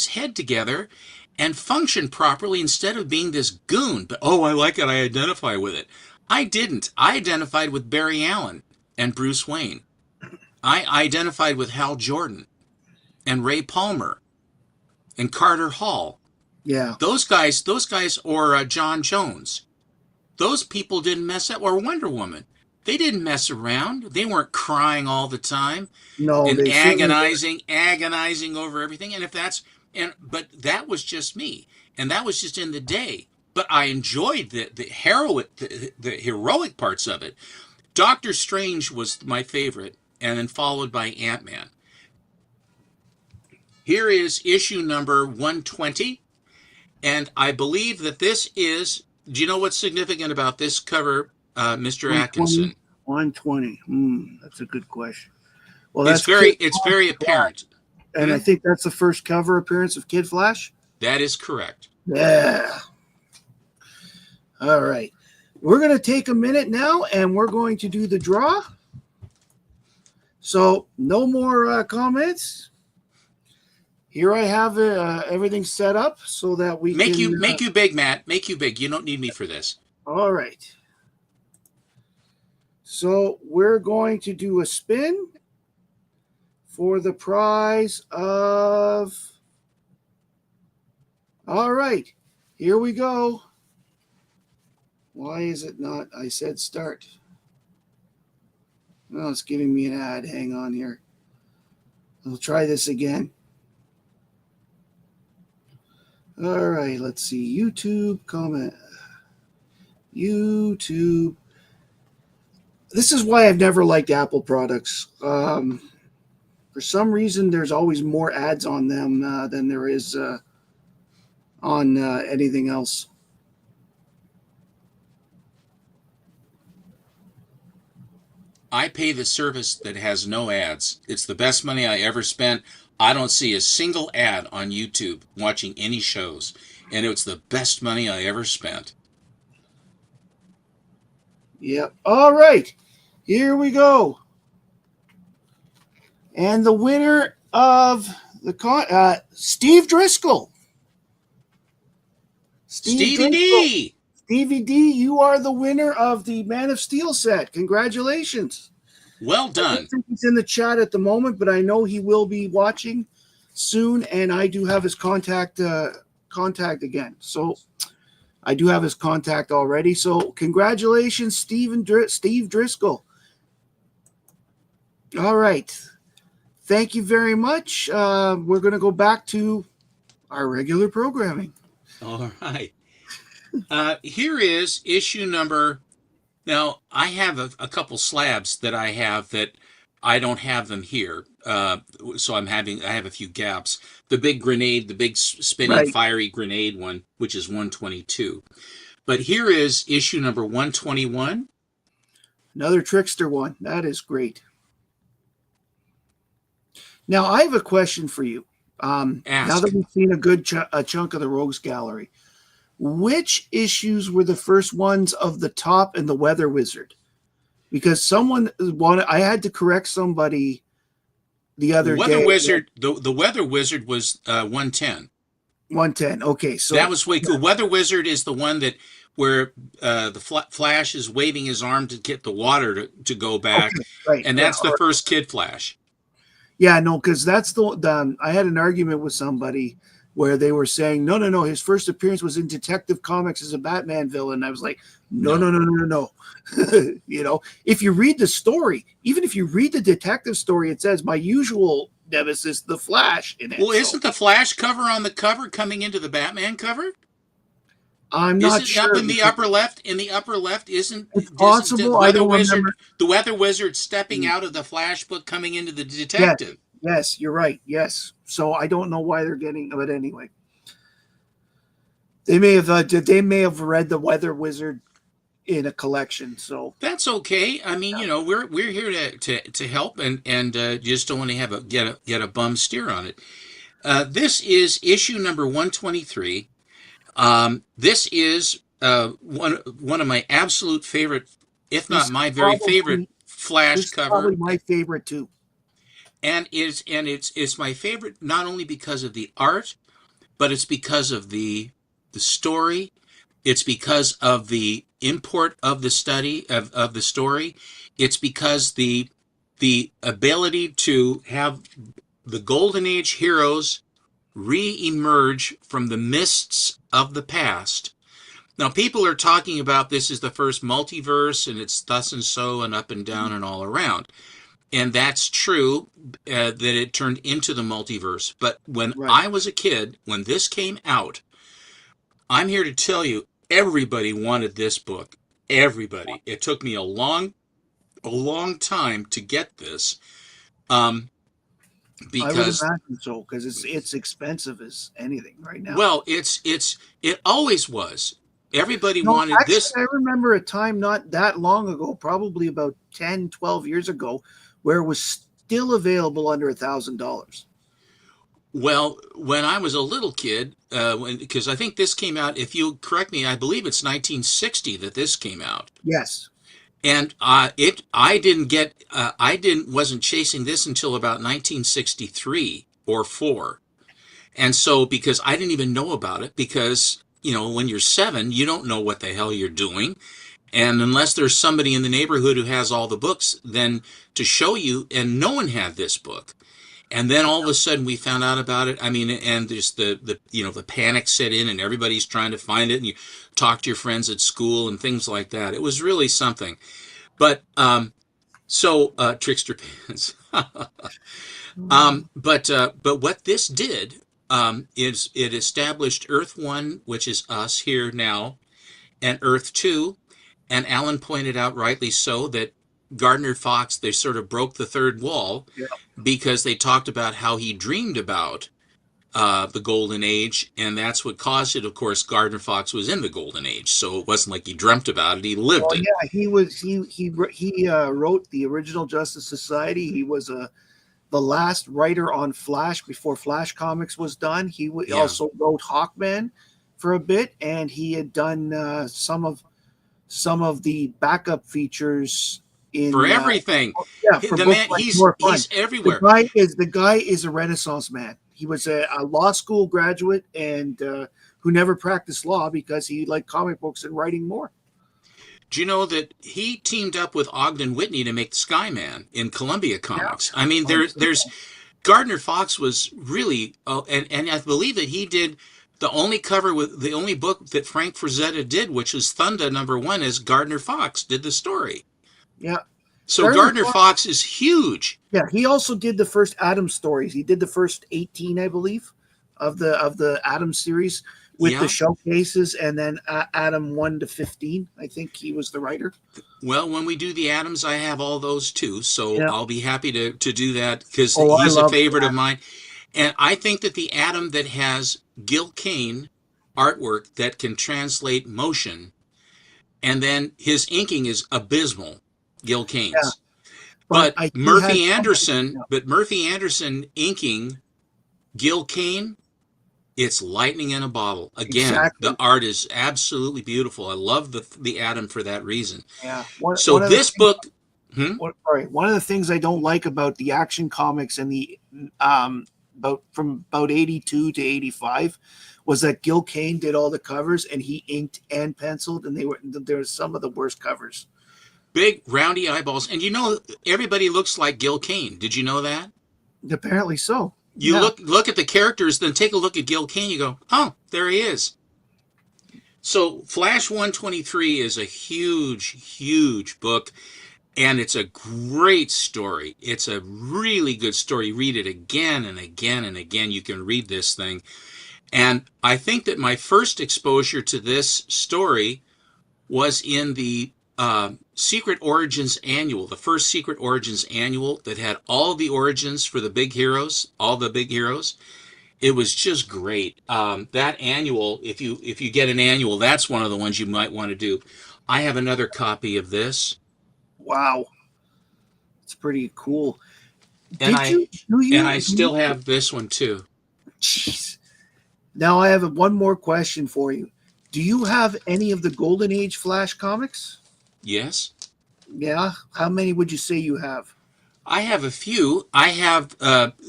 head together and function properly instead of being this goon. But oh, I like it. I identify with it. I didn't. I identified with Barry Allen and Bruce Wayne. I identified with Hal Jordan and Ray Palmer and Carter Hall. Yeah. Those guys, or John Jones. Those people didn't mess up, or Wonder Woman. They didn't mess around. They weren't crying all the time No, and they agonizing over everything. But that was just me, and that was just in the day. But I enjoyed the heroic parts of it. Doctor Strange was my favorite, and then followed by Ant-Man. Here is issue number 120, and I believe that this is. Do you know what's significant about this cover, Mr. Atkinson? 120. That's a good question. Well, it's very apparent. And I think that's the first cover appearance of Kid Flash? That is correct. Yeah. All right. We're going to take a minute now, and we're going to do the draw. So no more comments. Here I have everything set up so that we make can... Make you big, Matt. Make you big. You don't need me for this. All right. So we're going to do a spin for the prize of... All right. Here we go. Why is it not? I said start. Oh, it's giving me an ad. Hang on here. I'll try this again. All right, let's see. YouTube comment. YouTube. This is why I've never liked Apple products. For some reason, there's always more ads on them than there is on anything else. I pay the service that has no ads. It's the best money I ever spent. I don't see a single ad on YouTube watching any shows, and it's the best money I ever spent. Yep. All right. Here we go. And the winner of the Steve Driscoll. Stevie D. Stevie D, you are the winner of the Man of Steel set. Congratulations. Well done. I don't think he's in the chat at the moment, but I know he will be watching soon, and I do have his contact again. So I do have his contact already. So congratulations, Steve Driscoll. All right. Thank you very much. We're going to go back to our regular programming. All right. Here is issue number. Now, I have a couple slabs that I have that I don't have them here. So I have a few gaps. The big grenade, the big spinning fiery grenade one, which is 122. But here is issue number 121. Another trickster one. That is great. Now, I have a question for you. Now that we've seen a good chunk of the Rogues Gallery, which issues were the first ones of the Top and the Weather Wizard? Because I had to correct somebody the other day. The Weather Wizard was 110. 110. Okay, so that was way cool. Weather Wizard is the one where the Flash is waving his arm to get the water to go back, and that's the first Kid Flash. Yeah, no, because that's the I had an argument with somebody where they were saying, no, his first appearance was in Detective Comics as a Batman villain. I was like, no. You know, if you read the story, even if you read the detective story, it says my usual nemesis, the Flash, in it. Well, isn't the Flash cover on the cover coming into the Batman cover? I'm not sure. Up in the upper left? In the upper left, isn't possible? I don't remember. The Weather Wizard stepping out of the Flash book coming into the detective? Yes, you're right. Yes. So I don't know why they're getting, but anyway, they may have read the Weather Wizard in a collection. So that's okay. I mean, you know, we're here to help and just don't want to get a bum steer on it. This is issue number 123. This is one of my absolute favorite, if This not is my very favorite, probably Flash this is probably cover, my favorite too. and it's my favorite not only because of the art, but it's because of the story. It's because of the import of the study of the story. It's because the ability to have the Golden Age heroes re-emerge from the mists of the past. Now, people are talking about this as the first multiverse, and it's thus and so, and up and down, and all around. And that's true, that it turned into the multiverse. But when Right. I was a kid, when this came out, I'm here to tell you, everybody wanted this book. Everybody. It took me a long time to get this, um, I would because, imagine so because it's expensive as anything right now. well, it always was. Everybody No, wanted actually, this. I remember a time not that long ago, probably about 10, 12 years ago, where it was still available under $1,000. Well, when I was a little kid, because I think this came out, if you correct me, I believe it's 1960 that this came out. Yes. And I wasn't chasing this until about 1963 or four. And so, because I didn't even know about it, because, when you're 7, you don't know what the hell you're doing. And unless there's somebody in the neighborhood who has all the books, then to show you, and no one had this book. And then all of a sudden we found out about it. I mean, and there's the panic set in, and everybody's trying to find it, and you talk to your friends at school and things like that. It was really something. But trickster pants. But what this did, is it established Earth 1, which is us here now, and Earth 2. And Alan pointed out, rightly so, that Gardner Fox, they sort of broke the third wall, Yeah. because they talked about how he dreamed about the Golden Age, and that's what caused it. Of course, Gardner Fox was in the Golden Age, so it wasn't like he dreamt about it; he lived Well, it. yeah, he wrote the original Justice Society. He was the last writer on Flash before Flash Comics was done. He Yeah. also wrote Hawkman for a bit, and he had done some of the backup features in For everything, for the books man, like More Fun. he's everywhere. The guy is a Renaissance man. He was a law school graduate and who never practiced law because he liked comic books and writing more. Do you know that he teamed up with Ogden Whitney to make Skyman in Columbia Comics? I mean, there's Gardner Fox was really, and I believe that he did the only cover with the only book that Frank Frazetta did, which was Thunder #1, is Gardner Fox did the story. Yeah. So Gardner Fox is huge. Yeah, he also did the first Atom stories. He did the first 18, I believe, of the Atom series with the showcases, and then Atom 1 to 15. I think he was the writer. Well, when we do the Atoms, I have all those too, so Yeah. I'll be happy to do that, because Oh, he's I a love favorite that. of mine. And I think that the Atom that has Gil Kane artwork that can translate motion, and then his inking is abysmal, Gil Kane's. Yeah. But he Murphy had Anderson, something, inking Gil Kane, it's lightning in a bottle. Again, Exactly. the art is absolutely beautiful. I love the Atom for that reason. Yeah. So this book, One of the things I don't like about the Action Comics and the from about 82 to 85 was that Gil Kane did all the covers and he inked and penciled, and there were some of the worst covers. big roundy eyeballs, and everybody looks like Gil Kane. Did you know that? Apparently so. You look at the characters, then take a look at Gil Kane. You go, oh, there he is. So Flash 123 is a huge, huge book, and it's a great story. It's a really good story. Read it again and again and again. You can read this thing. And I think that my first exposure to this story was in the Secret Origins Annual, the first Secret Origins Annual that had all the origins for the big heroes, all the big heroes. It was just great. That annual, if you get an annual, that's one of the ones you might want to do. I have another copy of this. Wow. It's pretty cool. And I still have this one too. Jeez. Now I have one more question for you. Do you have any of the Golden Age Flash comics? Yes. Yeah. How many would you say you have? I have a few. I have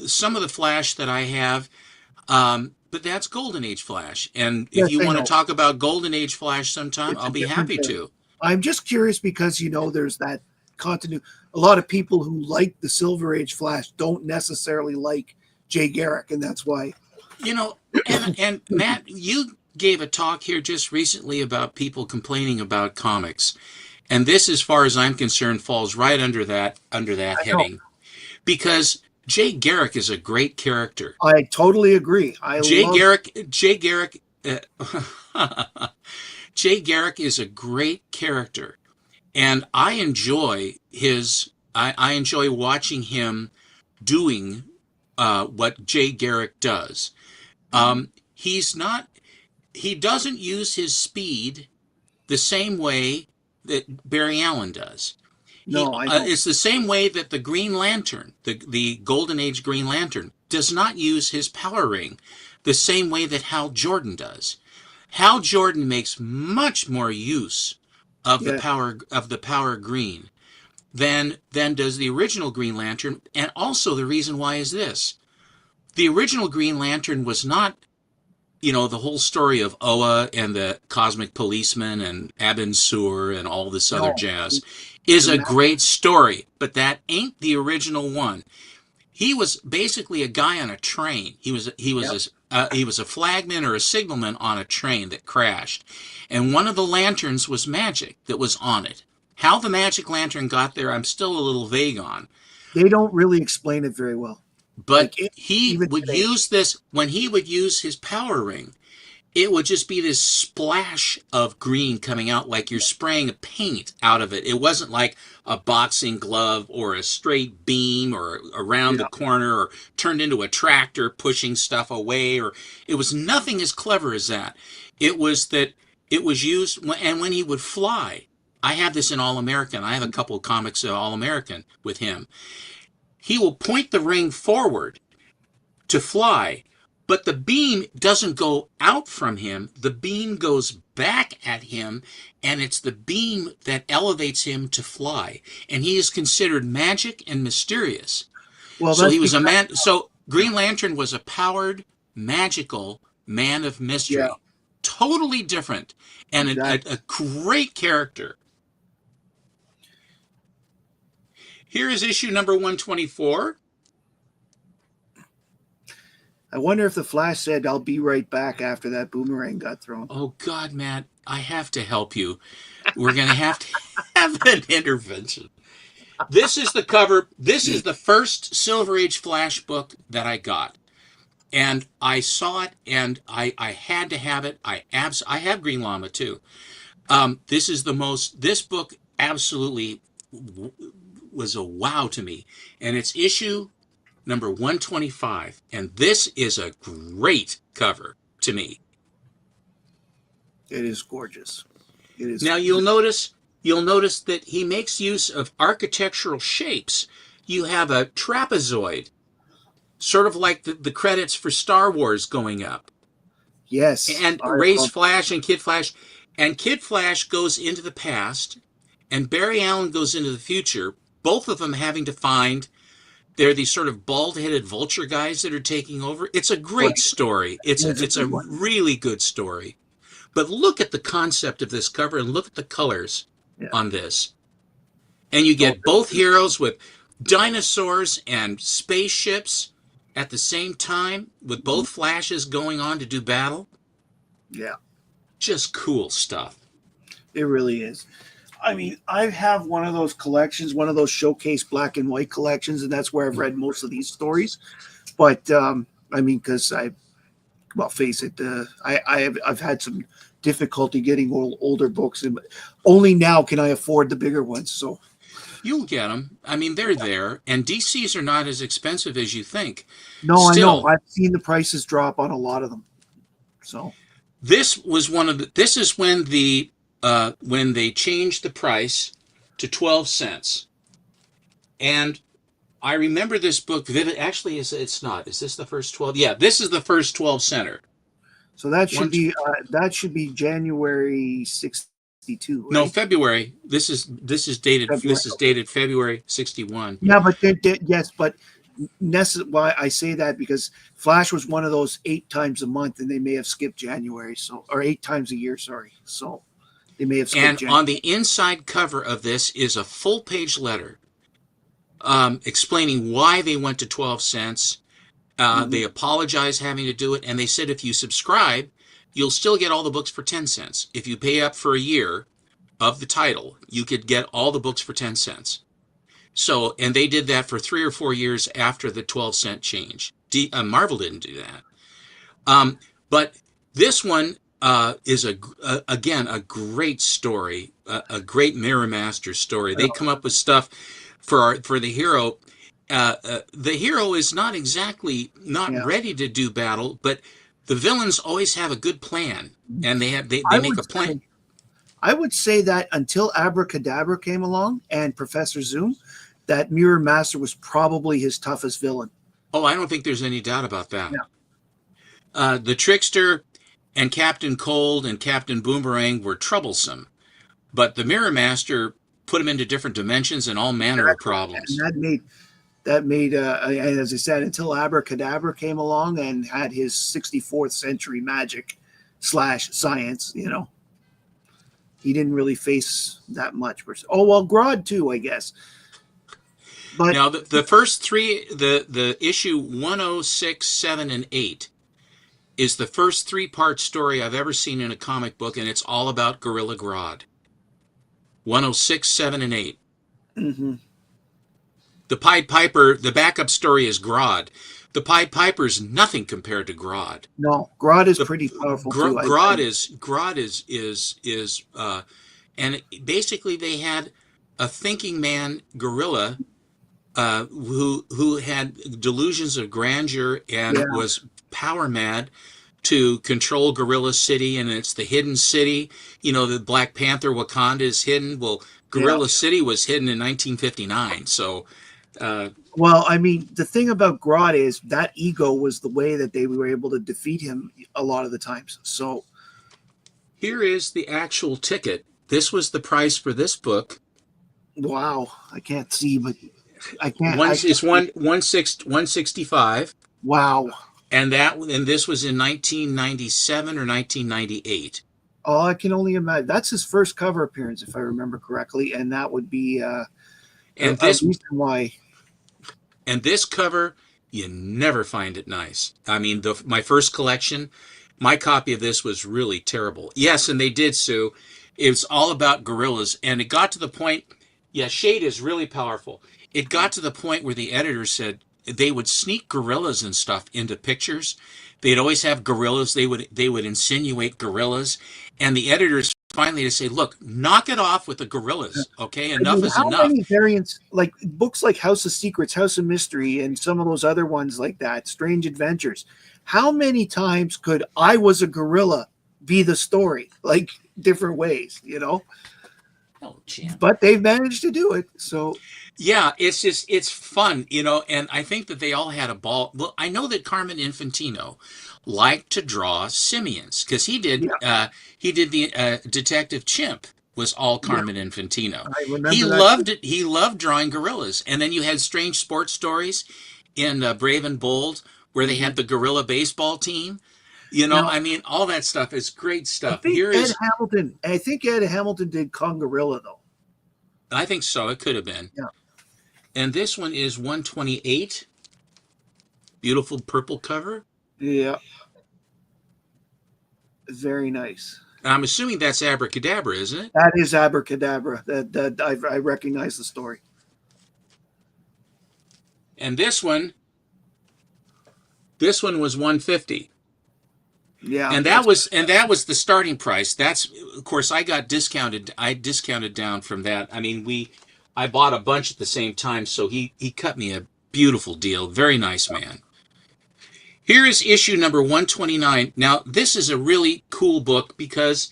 some of the Flash that I have, but that's Golden Age Flash. And if Yes, you I want to know. talk about Golden Age Flash sometime, It's a I'll be different happy thing. to. I'm just curious because there's that continuity. A lot of people who like the Silver Age Flash don't necessarily like Jay Garrick, and that's why. You know, and Matt, you gave a talk here just recently about people complaining about comics. And this, as far as I'm concerned, falls right under that I know. heading. Because Jay Garrick is a great character. I totally agree. I Jay love. Garrick, Jay Garrick, Jay Garrick is a great character, and I enjoy I enjoy watching him doing what Jay Garrick does. He's not. He doesn't use his speed the same way that Barry Allen does. No, I know. It's the same way that the Green Lantern, the Golden Age Green Lantern, does not use his power ring the same way that Hal Jordan does. Hal Jordan makes much more use of Yeah. the power green than does the original Green Lantern. And also the reason why is this. The original Green Lantern was not, the whole story of Oa and the Cosmic Policeman and Abin Sur and all this other No. jazz is a Dramatic. great story, but that ain't the original one. He was basically a guy on a train. Yep. He was a flagman or a signalman on a train that crashed, and one of the lanterns was magic that was on it. How the magic lantern got there, I'm still a little vague on. They don't really explain it very well. But Like he even would today. use this when he would use his power ring. It would just be this splash of green coming out like you're spraying paint out of it. It wasn't like a boxing glove or a straight beam or around the Yeah. corner or turned into a tractor pushing stuff away, or it was nothing as clever as that. It was that it was used, and when he would fly, I have this in All American. I have a couple of comics of All American with him. He will point the ring forward to fly, but the beam doesn't go out from him. The beam goes back at him, and it's the beam that elevates him to fly. And he is considered magic and mysterious. Well, So that's he was a because man. So Green Lantern was a powered, magical man of yeah, mystery. Totally different, and exactly. a great character. Here is issue number 124. I wonder if the Flash said, "I'll be right back" after that boomerang got thrown. Oh, God, Matt, I have to help you. We're going to have an intervention. This is the cover. This is the first Silver Age Flash book that I got. And I saw it, and I had to have it. I have Green Llama, too. This book absolutely was a wow to me. And it's issue number 125. And this is a great cover to me. It is gorgeous. It is. Now you'll notice that he makes use of architectural shapes. You have a trapezoid, sort of like the credits for Star Wars going up. Yes. And Race Flash and Kid Flash. And Kid Flash goes into the past, and Barry Allen goes into the future, both of them having to find they're these sort of bald-headed vulture guys that are taking over. It's a great story. It's a really good story. But look at the concept of this cover and look at the colors on this. And you get both heroes with dinosaurs and spaceships at the same time, with both Flashes going on to do battle. Yeah. Just cool stuff. It really is. I mean, I have one of those collections, one of those showcase black and white collections, and that's where I've read most of these stories. But I mean, because face it, I've had some difficulty getting older books, and only now can I afford the bigger ones. So you'll get them. I mean, they're there, and DCs are not as expensive as you think. No, still, I know. I've seen the prices drop on a lot of them. So this was one of the. This is when when they changed the price to 12 cents, and I remember this book vivid. Actually, it's not. Is this the first 12? Yeah, this is the first 12 center. So One, that should be January 62, no, right? February. This February. is Okay. dated February 61. Yeah, but yes, but why I say that because Flash was one of those 8 times a month, and they may have skipped January, so or 8 times a year. Sorry, so they may have skipped And January. on the inside cover of this is a full page letter explaining why they went to 12 cents. Mhm. They apologize having to do it, and they said if you subscribe, you'll still get all the books for 10 cents. If you pay up for a year of the title, you could get all the books for 10 cents. So, and they did that for 3 or 4 years after the 12-cent change. Marvel didn't do that. But this one is again a great story, a great Mirror Master story. They come up with stuff for the hero. The hero is not exactly not Yeah, ready to do battle, but the villains always have a good plan, and they I make would a plan. say I would say that until Abracadabra came along and Professor Zoom, that Mirror Master was probably his toughest villain. Oh, I don't think there's any doubt about that. Yeah, The Trickster and Captain Cold and Captain Boomerang were troublesome, but the Mirror Master put them into different dimensions and all manner of exactly, and problems. that made as I said, until Abracadabra came along and had his 64th century magic slash science, he didn't really face that much. Oh well, Grodd too, I guess. But Now, the first three, the issue 106, 7, and 8 is the first three-part story I've ever seen in a comic book, and it's all about Gorilla Grodd. 106, 7, and 8. mhm, The Pied Piper, the backup story is Grodd. The Pied Piper's nothing compared to Grodd. no, Grodd is The pretty powerful too. and basically they had a thinking man gorilla who had delusions of grandeur and Yeah, was power mad to control Gorilla City, and it's the hidden city. You know, the Black Panther Wakanda is hidden. Well, yeah. Gorilla City was hidden in 1959. So uh, Well, I mean, the thing about Grodd is that ego was the way that they were able to defeat him a lot of the times. So, here is the actual ticket. This was the price for this book. wow, I can't see, but I can't. One is 165, Wow. and this was in 1997 or 1998. Oh, I can only imagine. That's his first cover appearance, if I remember correctly, and that would be And a this reason why. and this cover, you never find it nice. I mean, my first collection, my copy of this was really terrible. Yes, and they did sue. It was all about gorillas, and it got to the point. Yeah, shade is really powerful. It got to the point where the editors said they would sneak gorillas and stuff into pictures. They'd always have gorillas. They would insinuate gorillas, and the editors finally to say, "Look, knock it off with the gorillas. Okay, I enough mean, is how enough." many variants, like books like House of Secrets, House of Mystery, and some of those other ones like that, Strange Adventures? How many times could I was a gorilla be the story? Like different ways. Oh, champ. But they've managed to do it. So, Yeah, it's fun, and I think that they all had a ball. Well, I know that Carmen Infantino liked to draw simians because yeah, he did the Detective Chimp was all yeah, Carmen Infantino. I He remember that too. loved it. He loved drawing gorillas, and then you had strange sports stories in Brave and Bold where they Mhm. had the gorilla baseball team. Now, I mean, all that stuff is great I stuff. think Here Ed is, Hamilton. I think Ed Hamilton did Congarilla though. I think so. It could have been. Yeah, And this one is 128. Beautiful purple cover. yeah, very nice. I'm assuming that's Abracadabra, isn't it? That is Abracadabra. That I recognize the story. And this one was 150. Yeah, And that was the starting price. That's, of course, I discounted down from that. I mean, I bought a bunch at the same time, so he cut me a beautiful deal. Very nice man. Here is issue number 129. Now, this is a really cool book because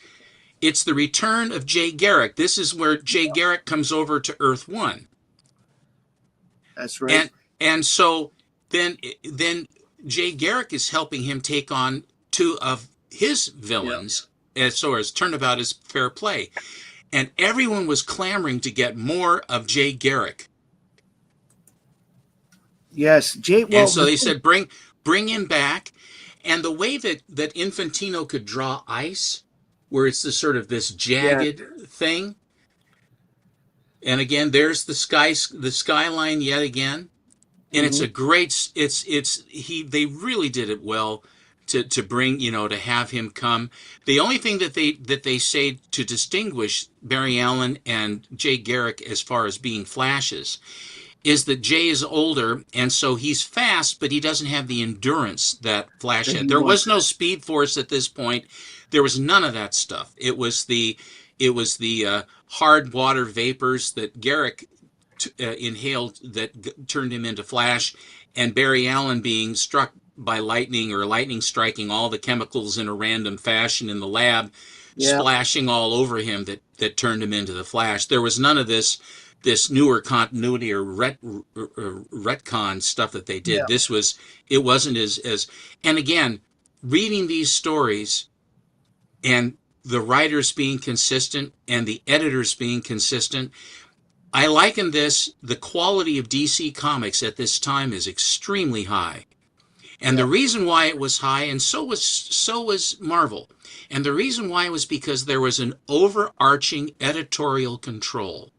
it's the return of Jay Garrick. This is where Jay Garrick comes over to Earth 1. that's right. And And so then Jay Garrick is helping him take on two of his Yeah. villains as so as turnabout is fair play. And everyone was clamoring to get more of Jay Garrick. Yes, Jay. And Well, so the they thing, said bring him back. And the way that Infantino could draw ice, where it's this sort of this yeah. jagged thing, and again there's the skyline yet again, and it's a Hmm. great it's he they really did it well to bring, to have him come. The only thing that they say to distinguish Barry Allen and Jay Garrick as far as being Flashes is that Jay is older, and so he's fast, but he doesn't have the endurance that Flash That had. he There once was no had. Speed Force at this point. There was none of that stuff. It was the hard water vapors that Garrick inhaled that turned him into Flash, and Barry Allen being struck by lightning or lightning striking all the chemicals in a random fashion in the lab, Yeah. splashing all over him that turned him into the Flash. There was none of this newer continuity or retcon stuff that they did. Yeah. It wasn't as and again, reading these stories and the writers being consistent and the editors being consistent, I liken this, the quality of DC Comics at this time is extremely high. And the Yeah. reason why it was high, and so was Marvel. And the reason why was because there was an overarching editorial control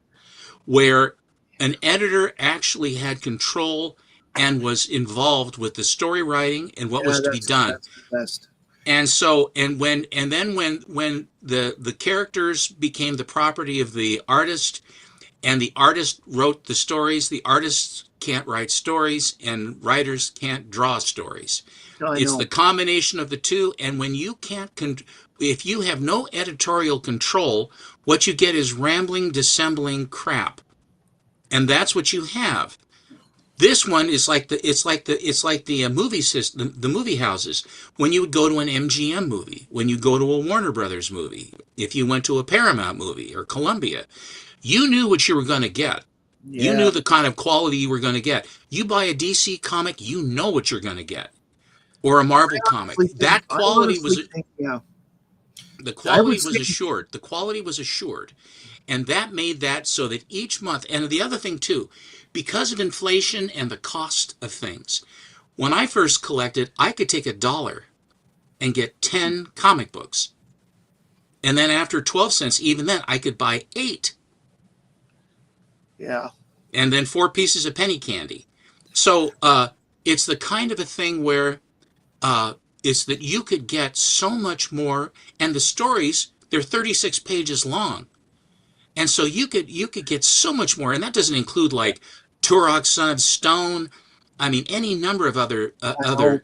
where an editor actually had control and was involved with the story writing and what Yeah. was to be done. That's the best. And then when the characters became the property of the artist, and the artist wrote the stories, the artists can't write stories and writers can't draw stories. I It's the know. combination of the two, and when you can't if you have no editorial control, what you get is rambling, dissembling crap. And that's what you have. This one is like the movie system, the movie houses. When you would go to an MGM movie, when you go to a Warner Brothers movie, if you went to a Paramount movie or Columbia, you knew what you were going to get. You knew Yeah. the kind of quality you were going to get. You buy a DC comic, you know what you're going to get, or a Marvel comic. I honestly think, yeah. The I would quality was say, assured. The quality was assured. And that made that so that each month, and the other thing too, because of inflation and the cost of things, when I first collected, I could take $1 and get 10 comic books. And then after 12 cents, even then, I could buy 8. yeah. And then 4 pieces of penny candy. So it's the kind of a thing where it's that you could get so much more, and the stories, they're 36 pages long. And so you could get so much more, and that doesn't include like Turok, Son of Stone. I mean, any number of I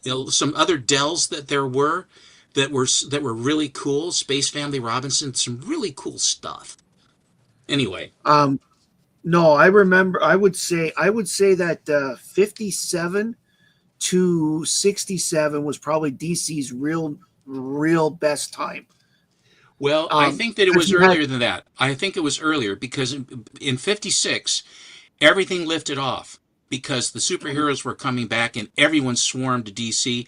know. some other Dells that there were that were really cool. Space Family Robinson, some really cool stuff. Anyway, Um, no, I remember. I would say that 57 to 67 was probably DC's real best time. well, I think that it Because was you had, earlier than that. I think it was earlier because in '56 everything lifted off because the superheroes were coming back and everyone swarmed to DC.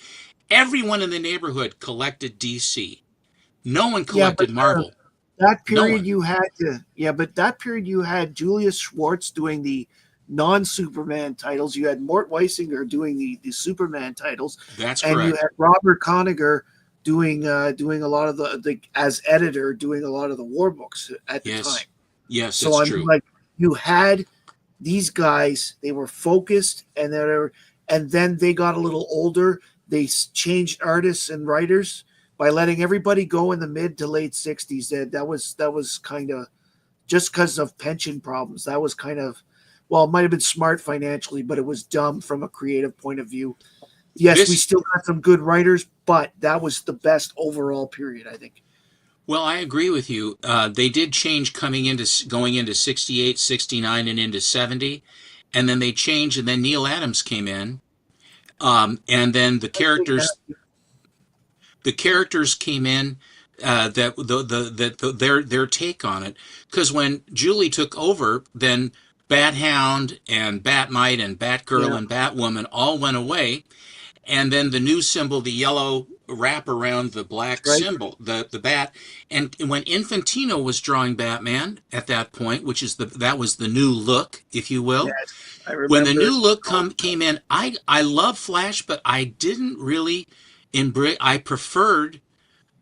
Everyone in the neighborhood collected DC. No one yeah, but collected Marvel. that No period one. you had yeah, but that period you had Julius Schwartz doing the non-Superman titles. You had Mort Weisinger doing the Superman titles, That's and you correct. had Robert Conagher doing a lot of the as editor doing a lot of the war books at the Yes. time. Yes, So that's I mean, true. like you had these guys, they were focused, and then they got a little older. They changed artists and writers by letting everybody go in the mid to late 60s. That was kind of just because of pension problems. That was kind of, well, it might have been smart financially, but it was dumb from a creative point of view. Yes, we This still got some good writers, but that was the best overall period, I think. Well, I agree with you. They did change going into 68, 69, and into 70. And then they changed, and then Neil Adams came in. And then the I think that, characters came in, their take on it. Because when Julie took over, then Bat-Hound and Bat-Mite and Batgirl Yeah, and Batwoman all went away. And then the new symbol, the yellow wrap around the that's black right. symbol, the bat. And when Infantino was drawing Batman at that point, which is that was the new look, if you will. Yes, I When the remember new it. look came in, I love Flash, but I didn't really embrace. I preferred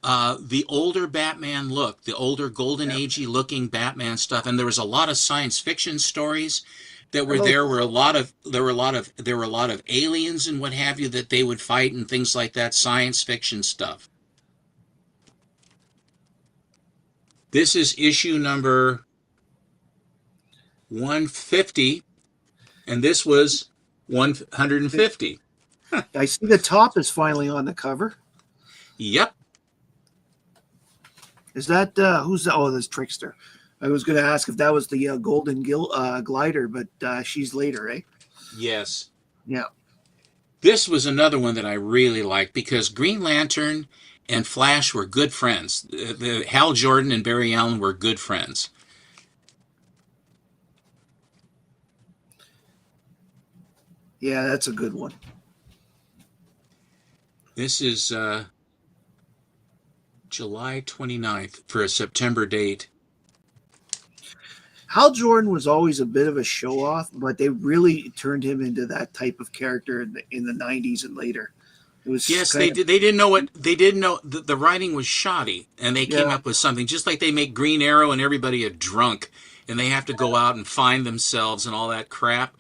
the older Batman look, the older golden Yeah, agey looking Batman stuff, and there was a lot of science fiction stories that I were like there. that. There were a lot of aliens and what have you that they would fight and things like that. Science fiction stuff. This is issue number 150, and this was 150. I see the top is finally on the cover. Yep. Is that who's that? Oh, this Trickster. I was going to ask if that was the Golden Glider, but she's later, eh? Yes. Yeah, This was another one that I really liked because Green Lantern and Flash were good friends. Hal Jordan and Barry Allen were good friends. yeah, that's a good one. This is July 29th for a September date. Hal Jordan was always a bit of a show off, but they really turned him into that type of character in the 90s and later. It was Yes, kind they of, did. They didn't know what they didn't know. The writing was shoddy, and they came yeah, up with something just like they make Green Arrow and everybody a drunk, and they have to go out and find themselves and all that crap.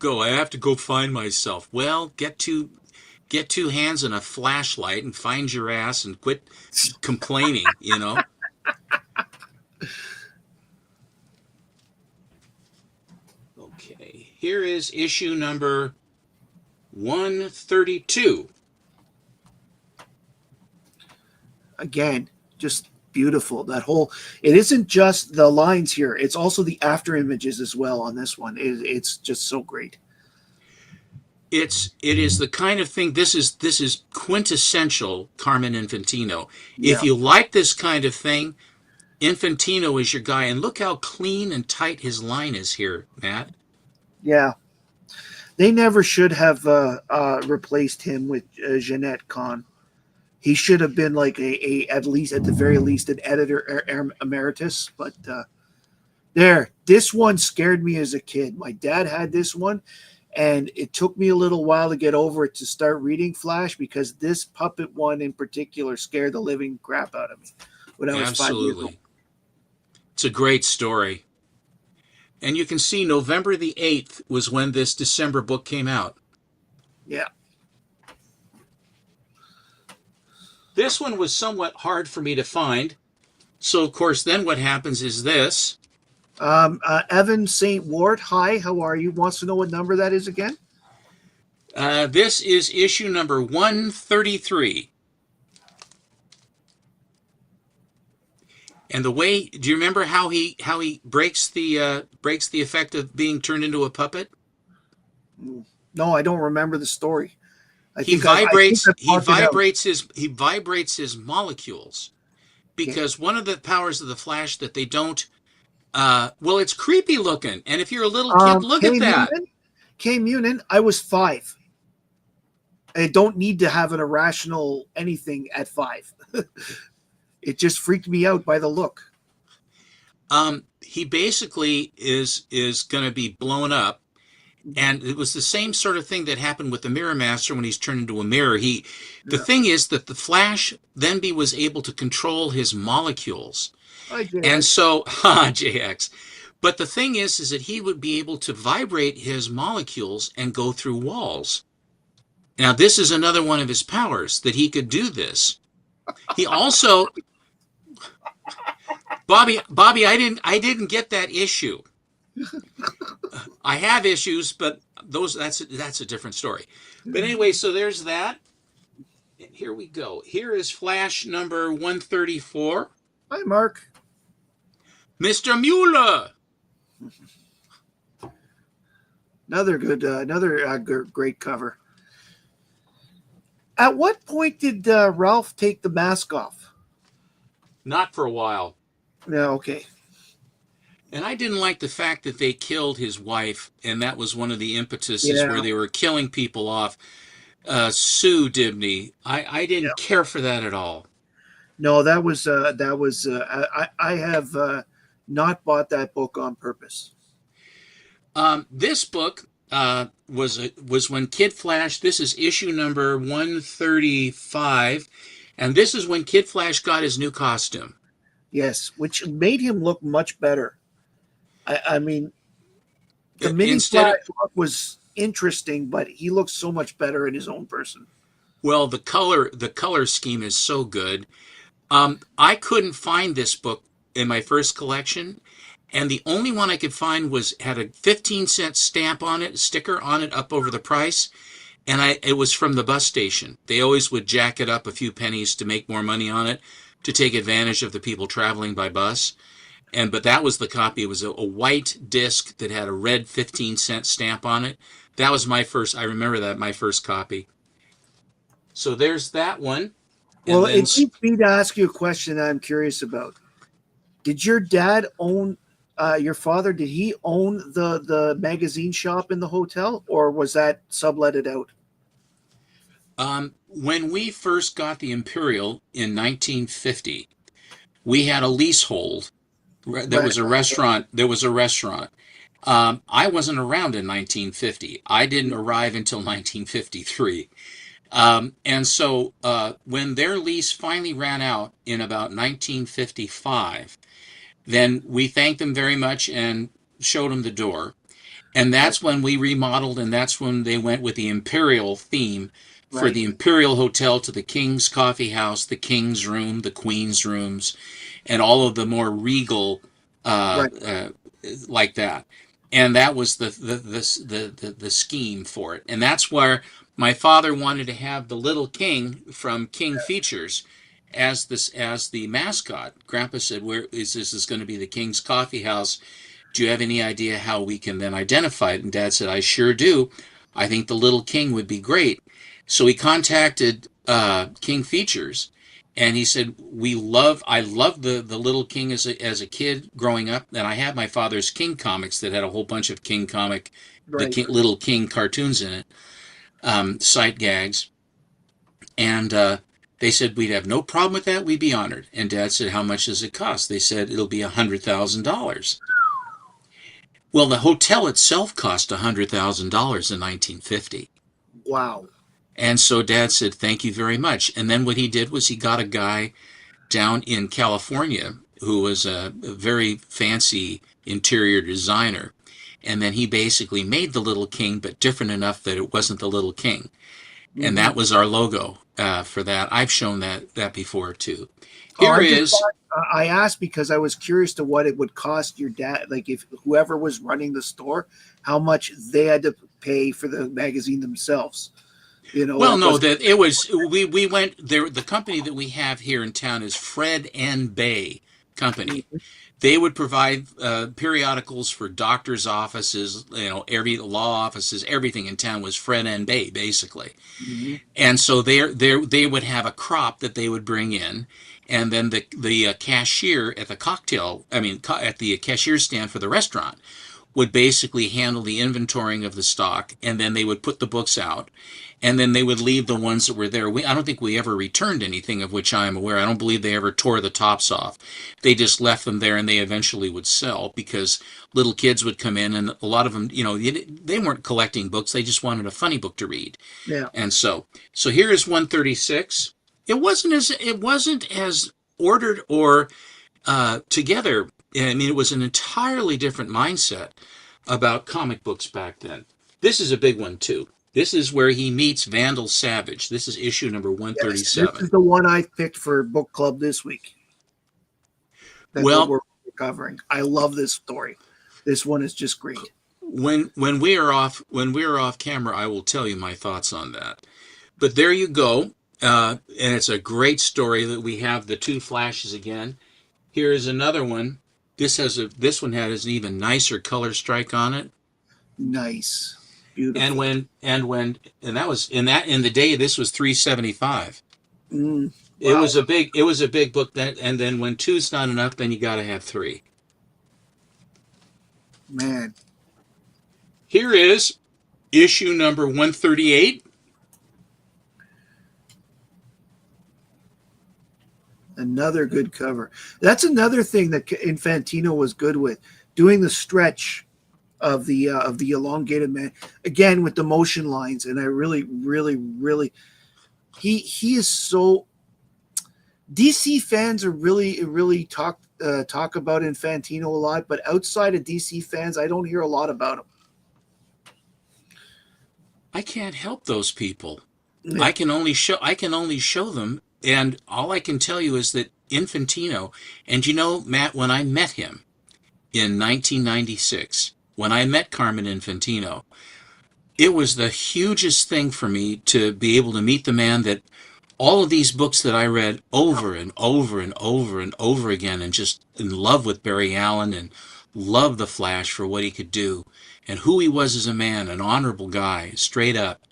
I have to go find myself. Well, get two hands and a flashlight and find your ass and quit complaining, you know. Okay, here is issue number 132. again, just beautiful. That whole, it isn't just the lines here, it's also the after images as well on this one. It's just so great. It is the kind of thing. This is quintessential Carmen Infantino. If Yeah, you like this kind of thing, Infantino is your guy. And look how clean and tight his line is here, Matt. yeah. They never should have replaced him with Jeanette Kahn. He should have been like at least at the very least an editor emeritus. But this one scared me as a kid. My dad had this one, and it took me a little while to get over it to start reading Flash because this puppet one in particular scared the living crap out of me when I was 5 years old. Absolutely. It's a great story. And you can see November the 8th was when this December book came out. Yeah. This one was somewhat hard for me to find. So, of course, then what happens is this. Evan St. Ward, hi, how are you? Wants to know what number that is again? This is issue number 133. And the way, do you remember how he breaks the effect of being turned into a puppet? No, I don't remember the story. He I think vibrates I've blocked it out. he vibrates his molecules Okay. because one of the powers of the Flash that they don't well, it's creepy looking. And if you're a little kid, look at that. K Munin, I was 5. I don't need to have an irrational anything at 5. It just freaked me out by the look. He basically is going to be blown up. And it was the same sort of thing that happened with the Mirror Master when he's turned into a mirror. The Yeah. thing is that the Flash then was able to control his molecules. Hi, JX. And so, JX. But the thing is that he would be able to vibrate his molecules and go through walls. Now, this is another one of his powers, that he could do this. He also, Bobby, I didn't get that issue. I have issues, but that's a different story. But anyway, so there's that. And here we go. Here is Flash number 134. Hi, Mark. Mr. Mueller. Another great cover. At what point did Ralph take the mask off? Not for a while. No, okay. And I didn't like the fact that they killed his wife, and that was one of the impetuses where Yeah, they were killing people off. Sue Dibney. I yeah. didn't care for that at all. No, that was I have not bought that book on purpose. This book was when Kid Flash. This is issue number 135, and this is when Kid Flash got his new costume. Yes, which made him look much better. I mean, the mini Instead of, Flash look was interesting, but he looks so much better in his own person. well, the color scheme is so good. I couldn't find this book in my first collection, and the only one I could find was had a 15-cent stamp on it, sticker on it, up over the price, and it was from the bus station. They always would jack it up a few pennies to make more money on it, to take advantage of the people traveling by bus. But that was the copy. It was a white disc that had a red 15-cent stamp on it. That was my first. I remember that, my first copy. So there's that one, and Well, then it leads me to ask you a question I'm curious about. Did your dad own your father? Did he own the magazine shop in the hotel, or was that subletted out? when we first got the Imperial in 1950, we had a leasehold. There Right, was a restaurant. There was a restaurant. I wasn't around in 1950. I didn't arrive until 1953. And so when their lease finally ran out in about 1955, then we thanked them very much and showed them the door. And right, that's when we remodeled, and that's when they went with the Imperial theme for right, the Imperial Hotel to the King's Coffee House, the King's Room, the Queen's Rooms, and all of the more regal uh, right. uh, like that. And that was the scheme for it. And that's where my father wanted to have the little king from King Features as the mascot. Grandpa said, "Where is this? Is going to be the King's Coffee House? Do you have any idea how we can then identify it?" And Dad said, "I sure do. I think the little king would be great." So he contacted King Features, and he said, I loved the little king as a kid growing up, and I had my father's King comics that had a whole bunch of Right. Little King cartoons in it, sight gags, and they said we'd have no problem with that. We'd be honored. And Dad said, "How much does it cost?" They said it'll be $100,000. Well, the hotel itself cost $100,000 in 1950. Wow. And so Dad said, "Thank you very much." And then what he did was he got a guy down in California who was a very fancy interior designer. And then he basically made the Little King, but different enough that it wasn't the Little King. And Hmm. that was our logo for that. I've shown that before too. Oh, Here I just is, thought, I asked because I was curious to what it would cost your dad, like if whoever was running the store, how much they had to pay for the magazine themselves. well, Like no, was that it was, we went there. The company that we have here in town is Fred and Bay Company. it? They would provide periodicals for doctors' offices, every law offices, everything in town was Fred and Bay, basically. Mm-hmm. And so they would have a crop that they would bring in, and then the cashier at the at the cashier stand for the restaurant would basically handle the inventorying of the stock, and then they would put the books out, and then they would leave the ones that were there. I don't think we ever returned anything of which I am aware. I don't believe they ever tore the tops off. They just left them there, and they eventually would sell because little kids would come in, and a lot of them, they weren't collecting books. They just wanted a funny book to read. Yeah. And so here is 136. It wasn't as ordered or together. I mean, it was an entirely different mindset about comic books back then. This is a big one too. This is where he meets Vandal Savage. This is issue number Yes. This 137. is the one I picked for book club this week. That Well, we're covering. I love this story. This one is just great. when we are off camera, I will tell you my thoughts on that. But there you go, and it's a great story that we have the two flashes again. Here is another one. This one has an even nicer color strike on it. Nice. And Beautiful. that was in the day this was 375. Mm, It wow. was a big book then, and then when two's not enough, then you got to have three. Man, Here is issue number 138. another good cover. That's another thing that Infantino was good with, doing the stretch of the elongated man again with the motion lines. And I really he is so. DC fans are really talk about Infantino a lot, but outside of DC fans, I don't hear a lot about him. I can't help those people. Yeah. I can only show them, and all I can tell you is that Infantino, and you know, Matt, when I met him in 1996, when I met Carmen Infantino, it was the hugest thing for me to be able to meet the man that all of these books that I read over and over and over and over again, and just in love with Barry Allen and loved the Flash for what he could do and who he was as a man, an honorable guy, straight up,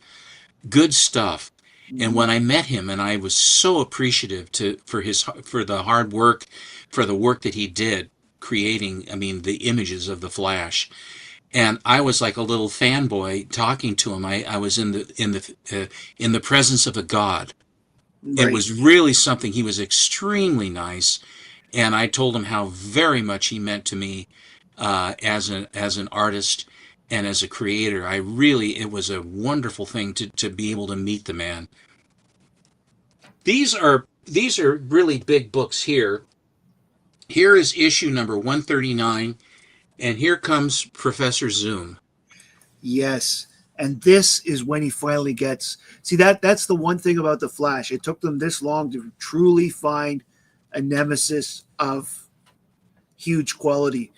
good stuff. And when I met him, and I was so appreciative for the hard work, for the work that he did creating, I mean, the images of the Flash. And I was like a little fanboy talking to him. I was in the presence of a god. Right. It was really something. He was extremely nice, and I told him how very much he meant to me as an artist and as a creator. It was a wonderful thing to be able to meet the man. These are really big books here. Here is issue number 139, and here comes Professor Zoom. Yes. And this is when he finally gets. See, that's the one thing about the Flash. It took them this long to truly find a nemesis of huge quality.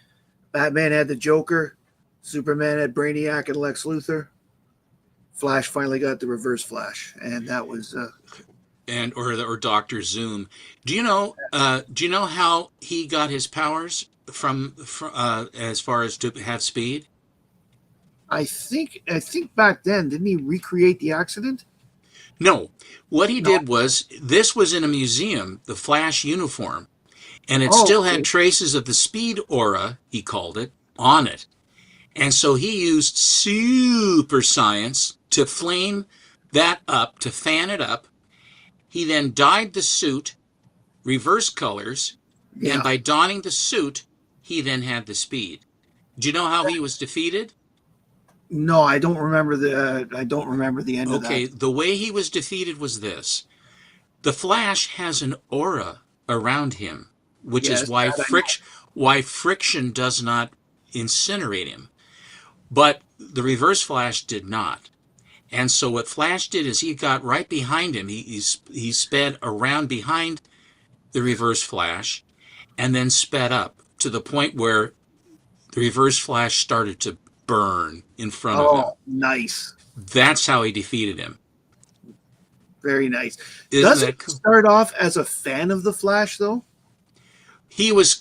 Batman had the Joker, Superman had Brainiac and Lex Luthor. Flash finally got the Reverse Flash, and that was or Dr. Zoom. Do you know how he got his powers from as far as to have speed? I think back then, didn't he recreate the accident? No. What he did was, this was in a museum, the Flash uniform, and it still had traces of the speed aura, he called it, on it. And so he used super science to flame that up, to fan it up. He then dyed the suit reverse colors, and by donning the suit, he then had the speed. Do you know how he was defeated? No, I don't remember the end of that. Okay, the way he was defeated was this. The Flash has an aura around him, which is why friction does not incinerate him. But the Reverse Flash did not. And so what Flash did is he got right behind him. He sped around behind the Reverse Flash and then sped up to the point where the Reverse Flash started to burn in front of him. Oh, nice. That's how he defeated him. Very nice. Does it start off as a fan of the Flash, though? He was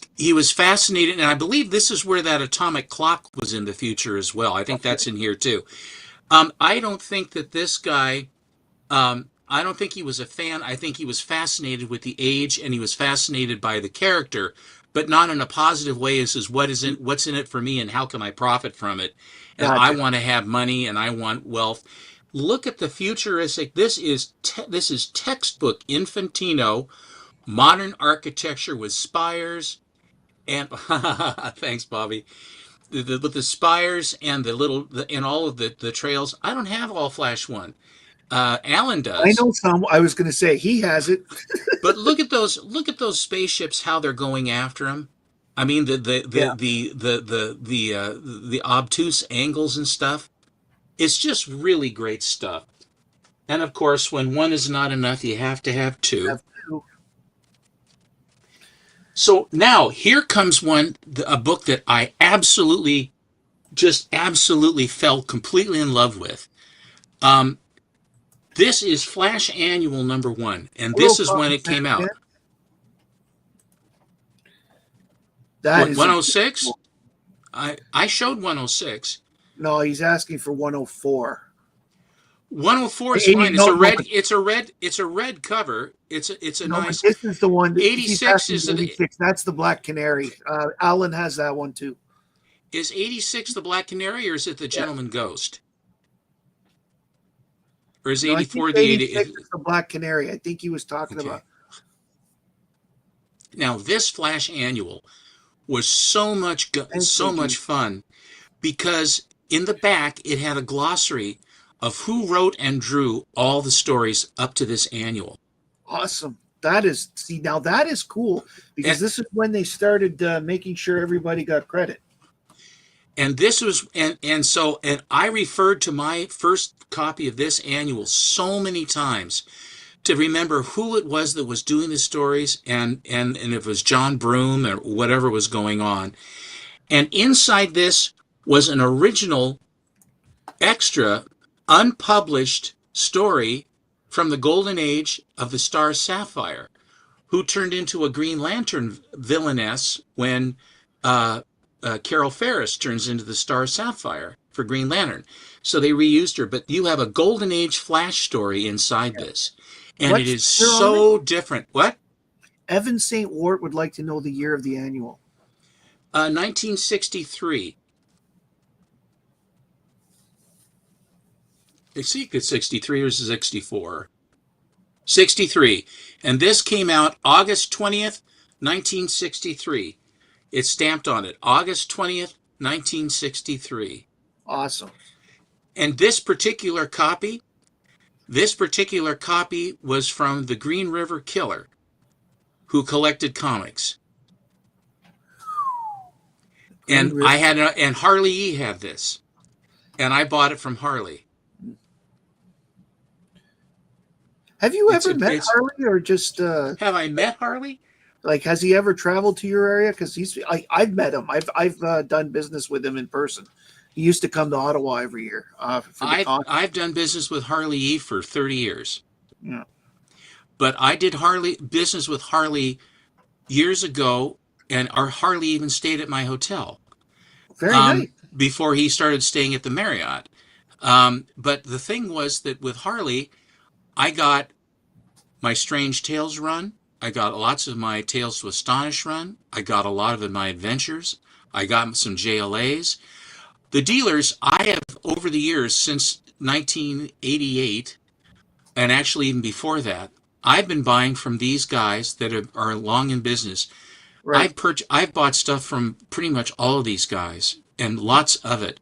fascinated, and I believe this is where that atomic clock was in the future as well. I think that's in here too. I don't think that this guy, I don't think he was a fan. I think he was fascinated with the age, and he was fascinated by the character, but not in a positive way. It says, what's in it for me, and how can I profit from it? And I want to have money, and I want wealth. Look at the futuristic. This is textbook Infantino, modern architecture with spires, and thanks, Bobby. With the spires and and all of the trails. I don't have all Flash One. Alan does. I know some. I was going to say he has it. But look at those spaceships, how they're going after him. I mean, the obtuse angles and stuff. It's just really great stuff. And of course, when one is not enough, you have to have two. So now here comes a book that I absolutely fell completely in love with. This is Flash Annual #1, and this is when it came out. That is 106? I showed 106. No, he's asking for 104. 104 is fine. It's a red cover. It's a nice. This is the one. 86 is 86. That's the Black Canary. Alan has that one too. Is 86 the Black Canary, or is it the Yeah. Gentleman Ghost? Or is No, I think 84 the 86 80? is the Black Canary. I think he was talking Okay. about. Now, this Flash Annual was so much Thanks, JG. fun because in the back it had a glossary of who wrote and drew all the stories up to this annual. Awesome. Now that is cool because And, this is when they started making sure everybody got credit. and this was and I referred to my first copy of this annual so many times to remember who it was that was doing the stories, and if it was John Broome or whatever was going on. And inside this was an original extra unpublished story from the golden age of the Star Sapphire, who turned into a Green Lantern villainess when Carol Ferris turns into the Star Sapphire for Green Lantern. So they reused her, but you have a golden age Flash story inside this, and it What's is the year on it? so different. What? Evan St. Wart would like to know the year of the annual. 1963. I see it's 63 or 64. 63. And this came out August 20th, 1963. It's stamped on it. August 20th, 1963. Awesome. And this particular copy was from the Green River Killer, who collected comics. And and Harley E had this. And I bought it from Harley. Have you ever met Harley, or just have I met Harley? Like, has he ever traveled to your area? Because I've met him. I've done business with him in person. He used to come to Ottawa every year. I've done business with Harley E for 30 years. Yeah. But I did business with Harley years ago, and our Harley even stayed at my hotel. Very nice. Before he started staying at the Marriott. But the thing was that with Harley, I got my Strange Tales run. I got lots of my Tales to Astonish run. I got a lot of my adventures. I got some JLAs. The dealers, I have, over the years, since 1988, and actually even before that, I've been buying from these guys that are long in business. Right. I've bought stuff from pretty much all of these guys, and lots of it.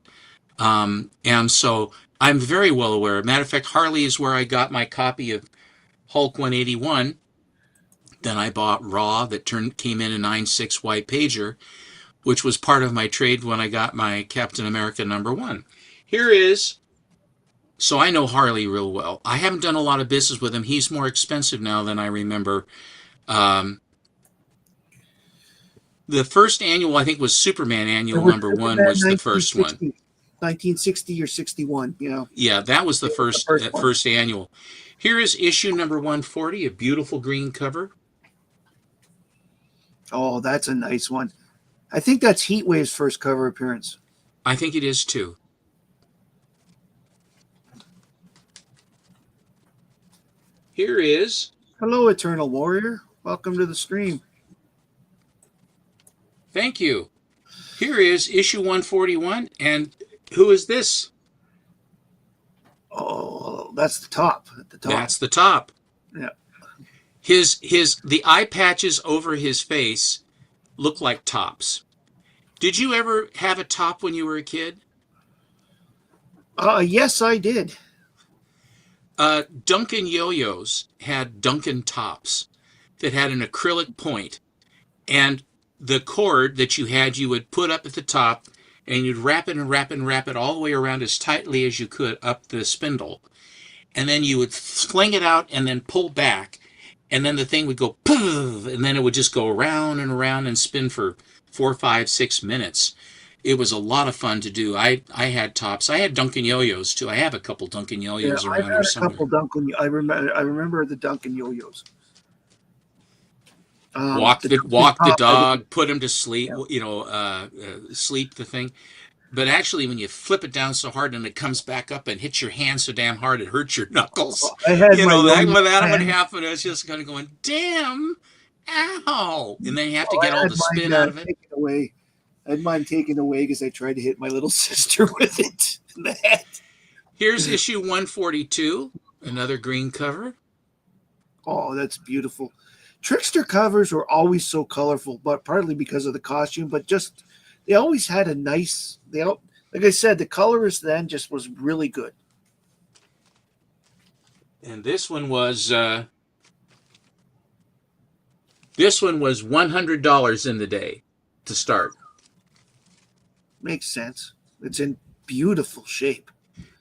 And so I'm very well aware. Matter of fact, Harley is where I got my copy of Hulk 181. Then I bought Raw that came in a 9.6 white pager, which was part of my trade when I got my Captain America #1. Here is, so I know Harley real well. I haven't done a lot of business with him. He's more expensive now than I remember. The first annual, I think, was Superman Annual #1 was the first one. 1960 or 61, you know. Yeah, that was the first annual. Here is issue number 140, a beautiful green cover. Oh, that's a nice one. I think that's Heatwave's first cover appearance. I think it is too. Here is... Hello, Eternal Warrior. Welcome to the stream. Thank you. Here is issue 141, and who is this? Oh, that's the top. That's the top. Yeah. The eye patches over his face look like tops. Did you ever have a top when you were a kid? Yes, I did. Duncan Yo-Yos had Duncan tops that had an acrylic point, and the cord that you would put up at the top, and you'd wrap it and wrap it and wrap it all the way around as tightly as you could up the spindle. And then you would fling it out and then pull back, and then the thing would go poof, and then it would just go around and around and spin for 4, 5, 6 minutes. It was a lot of fun to do. I had tops. I had Duncan Yo-Yos too. I have a couple Duncan Yo-Yos around here somewhere. I remember the Duncan Yo-Yos. Walk the dog, put him to sleep, sleep the thing. But actually, when you flip it down so hard and it comes back up and hits your hand so damn hard it hurts your knuckles, that would happen. It's just kind of going, damn, ow, and then you have to get all the spin out of it. Away. I'd mind taking away because I tried to hit my little sister with it in the head. Here's issue 142, another green cover. Oh, that's beautiful. Trickster covers were always so colorful, but partly because of the costume, but just they always had a nice. Like I said, the colorist then just was really good. And this one was $100 in the day to start. Makes sense. It's in beautiful shape.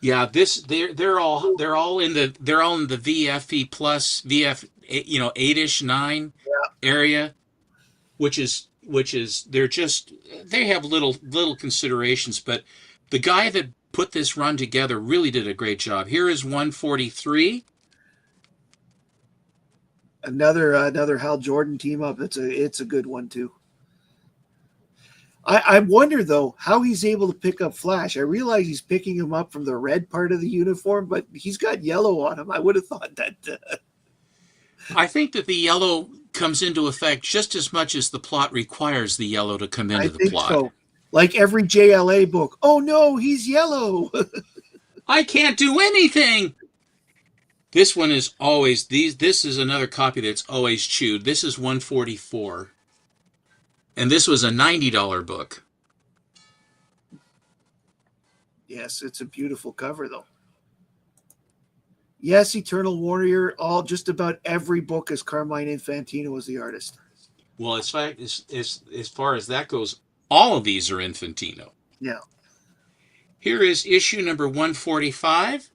Yeah, they're all in the VFE plus VF 8ish 9 area, which is they have little considerations, but the guy that put this run together really did a great job. Here is 143. Another Hal Jordan team up. It's a good one too. I wonder though how he's able to pick up Flash. I realize he's picking him up from the red part of the uniform, but he's got yellow on him. I would have thought that. I think that the yellow comes into effect just as much as the plot requires the yellow to come into the plot. So. Like every JLA book. Oh no, he's yellow. I can't do anything. This one is always this is another copy that's always chewed. This is 144. And this was a $90 book. Yes, it's a beautiful cover though. Yes, Eternal Warrior, just about every book is Carmine Infantino as the artist. Well, as far as that goes, all of these are Infantino. Yeah. Here is issue number 145.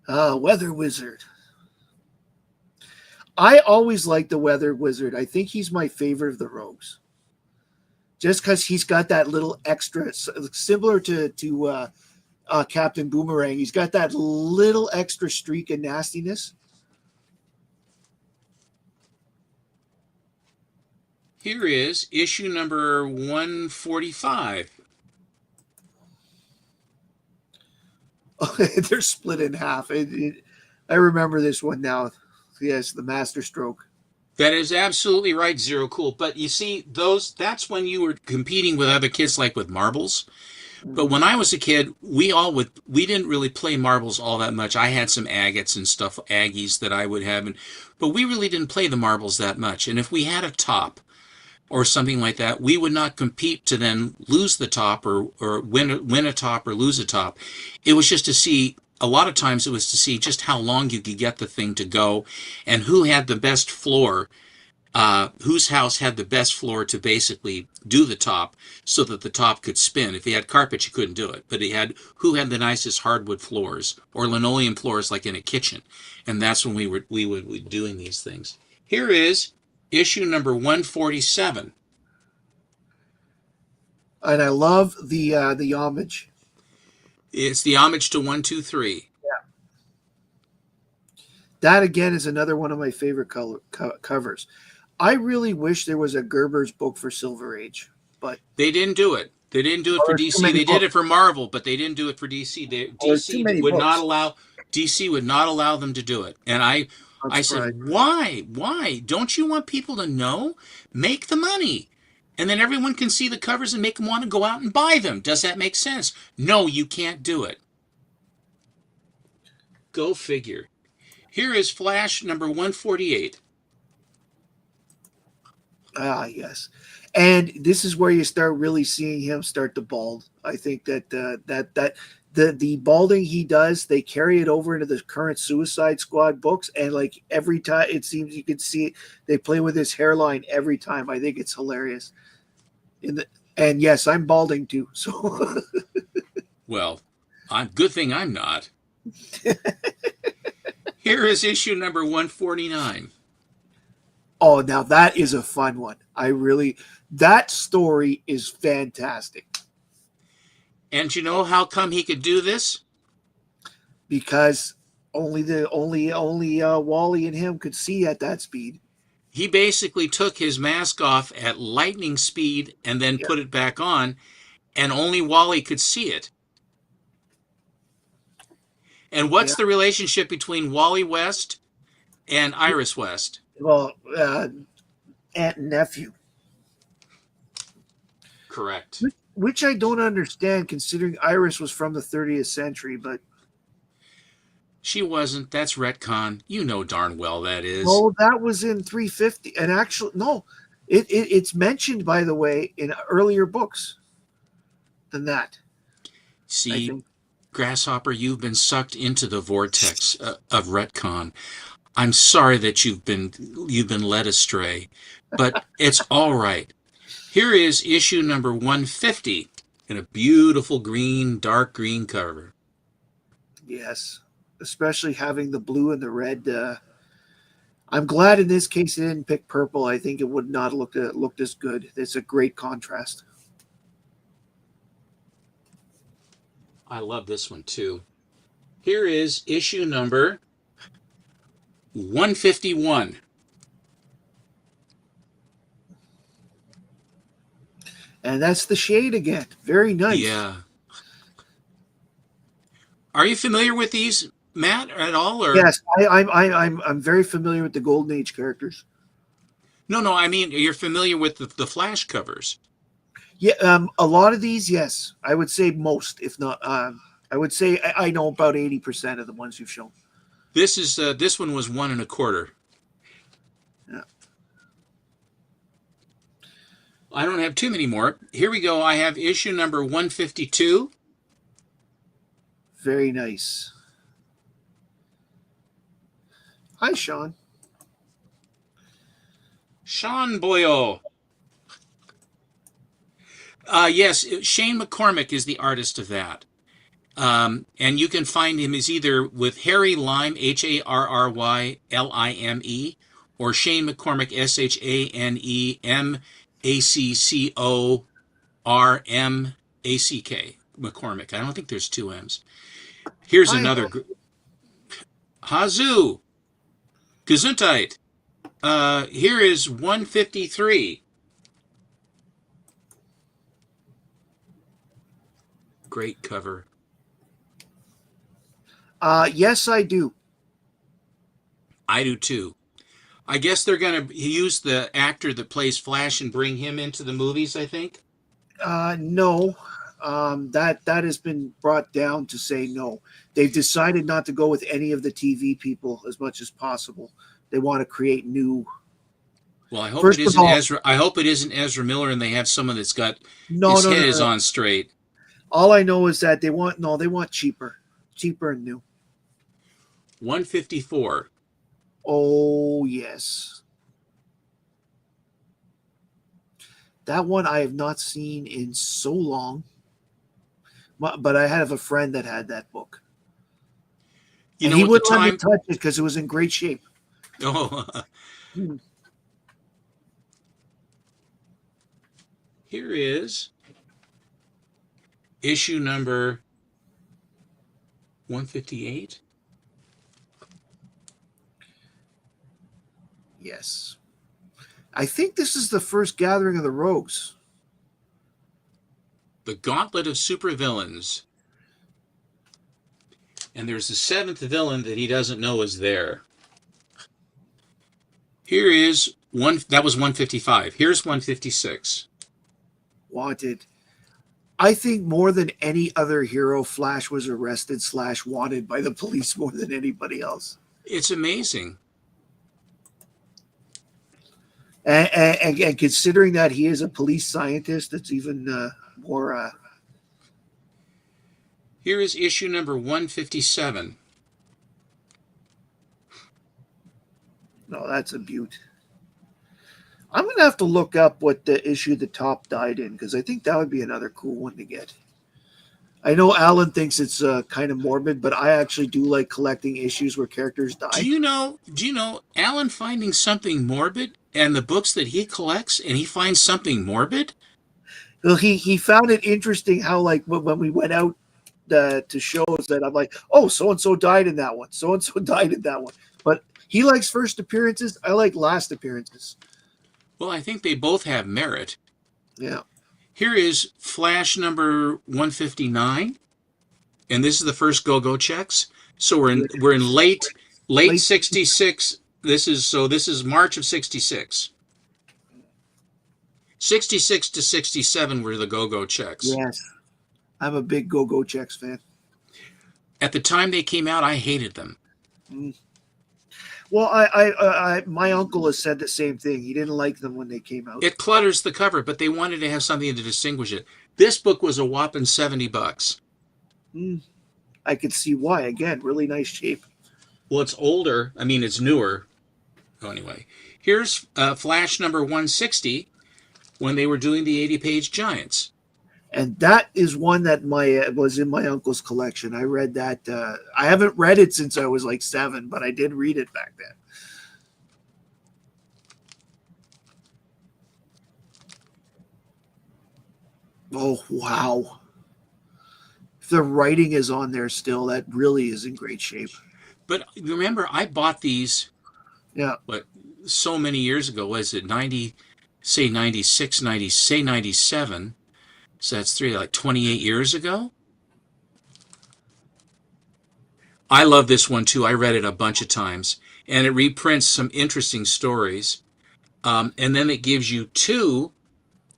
Weather Wizard. I always liked the Weather Wizard. I think he's my favorite of the rogues. Just because he's got that little extra, similar to Captain Boomerang. He's got that little extra streak of nastiness. Here is issue number 145. They're split in half. I remember this one now. Yes, the Master Stroke. That is absolutely right, Zero Cool. But you see, that's when you were competing with other kids, like with marbles. But when I was a kid, we didn't really play marbles all that much. I had some agates and stuff, Aggies that I would have, but we really didn't play the marbles that much. And if we had a top or something like that, we would not compete to then lose the top or win a top or lose a top. It was just to see. A lot of times it was to see just how long you could get the thing to go and who had the best floor, whose house had the best floor to basically do the top so that the top could spin. If he had carpet, you couldn't do it. But who had the nicest hardwood floors or linoleum floors like in a kitchen. And that's when we would be doing these things. Here is issue number 147. And I love the homage. It's the homage to 123. Yeah. That, again, is another one of my favorite covers. I really wish there was a Gerber's book for Silver Age, but... They didn't do it. They didn't do it for DC. They did it for Marvel, but they didn't do it for DC. DC would not allow them to do it. And I said, why? Why? Don't you want people to know? Make the money. And then everyone can see the covers and make them want to go out and buy them. Does that make sense? No, you can't do it. Go figure. Here is Flash number 148. Ah, yes. And this is where you start really seeing him start to bald. I think that the balding he does, they carry it over into the current Suicide Squad books. And like every time, it seems you can see it, they play with his hairline every time. I think it's hilarious. And yes, I'm balding too. So, well, good thing I'm not. Here is issue number 149. Oh, now that is a fun one. That story is fantastic. And you know how come he could do this? Because only Wally and him could see at that speed. He basically took his mask off at lightning speed and then put it back on, and only Wally could see it. And what's the relationship between Wally West and Iris West? Well, aunt and nephew. correct. Which I don't understand, considering Iris was from the 30th century, but She wasn't. That's retcon. You know darn well that is. no, that was in 350. And actually, no, it's mentioned, by the way, in earlier books than that, I See, think. Grasshopper, you've been sucked into the vortex of retcon. I'm sorry that you've been led astray, but it's all right. Here is issue number 150 in a beautiful green, dark green cover. Yes, especially having the blue and the red. I'm glad in this case it didn't pick purple. I think it would not looked as good. It's a great contrast. I love this one too. Here is issue number 151. And that's the shade again. Very nice. Yeah. Are you familiar with these, Matt, at all? Or Yes, I'm very familiar with the Golden Age characters. no, I mean you're familiar with the Flash covers. Yeah, a lot of these, yes, I would say most, if not, I would say I know about 80% of the ones you've shown. This one was 1 1/4. Yeah. I don't have too many more. Here we go. I have issue number 152. Very nice. Hi, Sean. Sean Boyle. Yes, Shane McCormick is the artist of that. And you can find him as either with Harry Lime, HarryLime, or Shane McCormick, ShaneMaccormack, McCormick. I don't think there's 2 M's. Here's Hi, another. Hazoo. Gesundheit. Here is 153. Great cover. Yes, I do. I do too. I guess they're going to use the actor that plays Flash and bring him into the movies, I think. No, that has been brought down to say no. They've decided not to go with any of the TV people as much as possible. They want to create new. Well, I hope First it of isn't all- Ezra. I hope it isn't Ezra Miller, and they have someone that's got No, his no, head no, is no. on straight. All I know is that they want cheaper and new. 154. Oh yes, that one I have not seen in so long. But I have a friend that had that book. You And know, he at the wouldn't let me time. touch it because it was in great shape. Oh. Hmm. Here is issue number 158. Yes. I think this is the first gathering of the rogues. The Gauntlet of Supervillains. And there's a 7th villain that he doesn't know is there. Here is one. That was 155. Here's 156. Wanted. I think more than any other hero, Flash was arrested / wanted by the police more than anybody else. It's amazing. And considering that he is a police scientist, it's even more. Here is issue number 157. No, that's a beaut. I'm going to have to look up what the issue the top died in, because I think that would be another cool one to get. I know Alan thinks it's kind of morbid, but I actually do like collecting issues where characters die. Do you know Alan finding something morbid and the books that he collects, and he finds something morbid? Well, he found it interesting how, like, when we went out to shows, that I'm like, oh, so-and-so died in that one. So-and-so died in that one. But he likes first appearances. I like last appearances. Well, I think they both have merit. Yeah. Here is Flash number 159, and this is the first go-go checks. So we're in late 66. This is March of 66. 66 to 67 were the Go-Go checks. Yes, I'm a big Go-Go Checks fan. At the time they came out, I hated them. Mm. Well, my uncle has said the same thing. He didn't like them when they came out. It clutters the cover, but they wanted to have something to distinguish it. This book was a whopping $70. Mm. I could see why. Again, really nice shape. Well, it's older. I mean, it's newer. Oh, anyway, here's Flash number 160 when they were doing the 80-page Giants. And that is one that was in my uncle's collection. I read that. I haven't read it since I was like 7, but I did read it back then. Oh, wow. If the writing is on there still, that really is in great shape. But remember, I bought these, Yeah. so many years ago. Was it 90, say 96, 90, say 97? So that's like 28 years ago. I love this one too. I read it a bunch of times, and it reprints some interesting stories. And then it gives you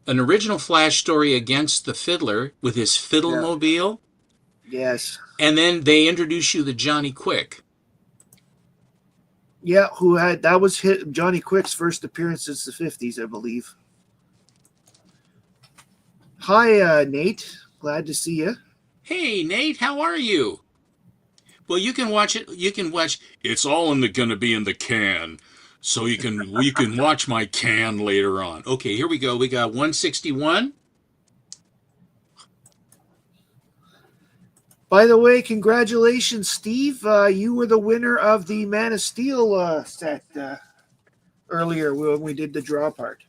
an original Flash story against the Fiddler with his Fiddlemobile. Yes. And then they introduce you to Johnny Quick. Yeah, that was Johnny Quick's first appearance since the 50s, I believe. Hi, Nate. Glad to see you. Hey, Nate, how are you? Well, you can watch it. You can watch. It's all gonna be in the can, so you can watch my can later on. Okay, here we go. We got 161. By the way, congratulations, Steve. You were the winner of the Man of Steel set earlier when we did the draw part.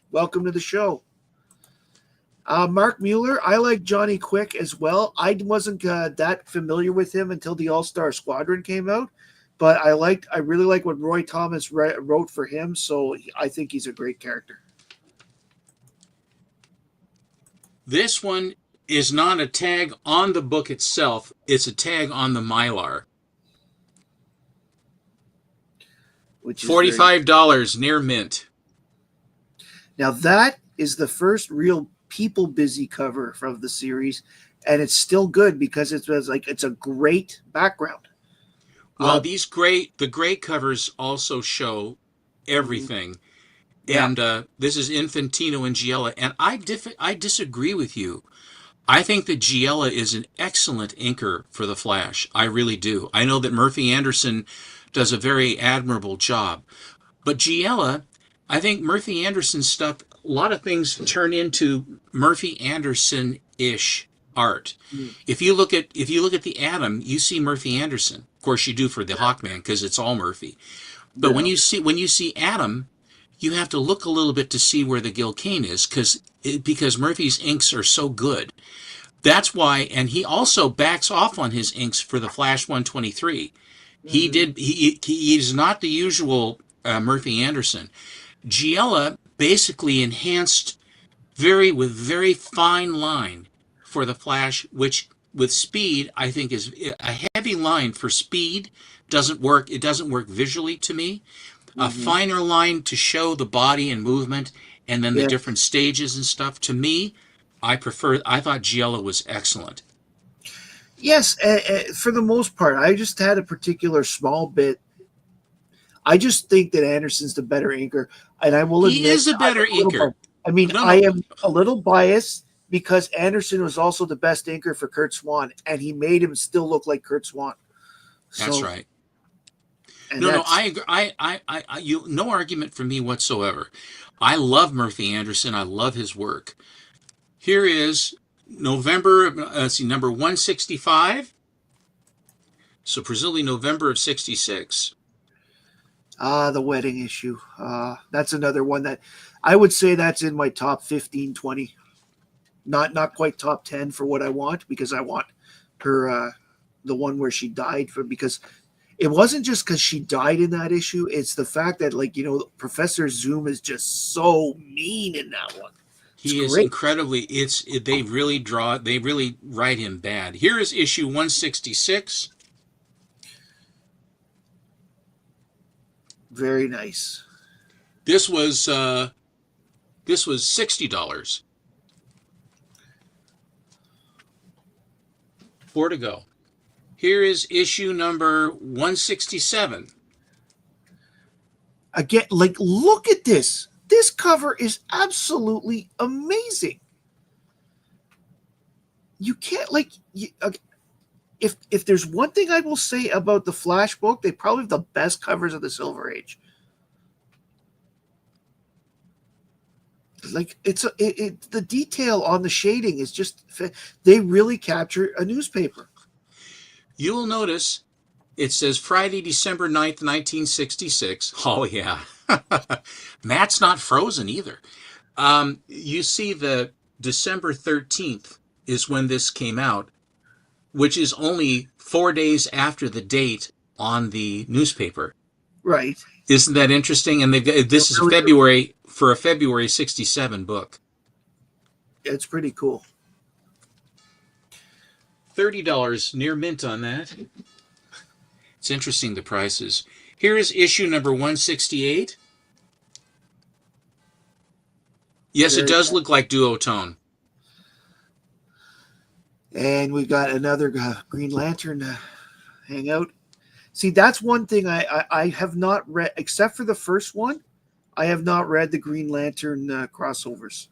Welcome to the show. Mark Mueller, I like Johnny Quick as well. I wasn't that familiar with him until the All-Star Squadron came out, but I really like what Roy Thomas wrote for him, so I think he's a great character. This one is not a tag on the book itself. It's a tag on the Mylar. Which is $45 near mint. Now that is the first real people busy cover from the series, and it's still good because it's a great background. Well, the gray covers also show everything. Yeah. And this is Infantino and Giella, and I disagree with you. I think that Giella is an excellent inker for the Flash. I really do. I know that Murphy Anderson does a very admirable job, but Giella, I think Murphy Anderson's stuff, a lot of things turn into Murphy Anderson-ish art. Mm. If you look at the Atom, you see Murphy Anderson. Of course, you do for the Hawkman because it's all Murphy. But when you see Atom, you have to look a little bit to see where the Gil Kane is because Murphy's inks are so good. That's why, and he also backs off on his inks for the Flash 123. Mm-hmm. He's not the usual Murphy Anderson. Giella basically enhanced with very fine line for the Flash, which with Speed I think is a heavy line for Speed. Doesn't work. It doesn't work visually to me. Mm-hmm. A finer line to show the body and movement, and then the different stages and stuff. To me, I thought Giella was excellent. Yes, for the most part. I just had a particular small bit. I just think that Anderson's the better inker, and I will admit he is a better inker. I am a little biased because Anderson was also the best inker for Kurt Swan, and he made him still look like Kurt Swan. That's right. No, I agree. No argument from me whatsoever. I love Murphy Anderson. I love his work. Here is November. Number 165. So presumably November of '66. The wedding issue. That's another one that I would say that's in my top 15, 20. Not quite top 10 for what I want, because I want her, the one where she died because it wasn't just because she died in that issue. It's the fact that, Professor Zoom is just so mean in that one. He is incredibly. They really write him bad. Here is issue 166. Very nice. This was This was $60. 4 to go. Here is issue number 167. Again, like, look at this. This cover is absolutely amazing. You can't, like, if there's one thing I will say about the Flash book, they probably have the best covers of the Silver Age. Like, the detail on the shading is just, they really capture a newspaper. You will notice it says Friday, December 9th, 1966. Oh, yeah. Matt's not frozen either. You see the December 13th is when this came out, which is only 4 days after the date on the newspaper. Right. Isn't that interesting? And this is February, for a February 67 book. It's pretty cool. $30 near mint on that. It's interesting, the prices. Here is issue number 168. Yes, it does look like duotone. And we got another Green Lantern hangout. See, that's one thing I have not read, except for the first one. I have not read the Green Lantern crossovers.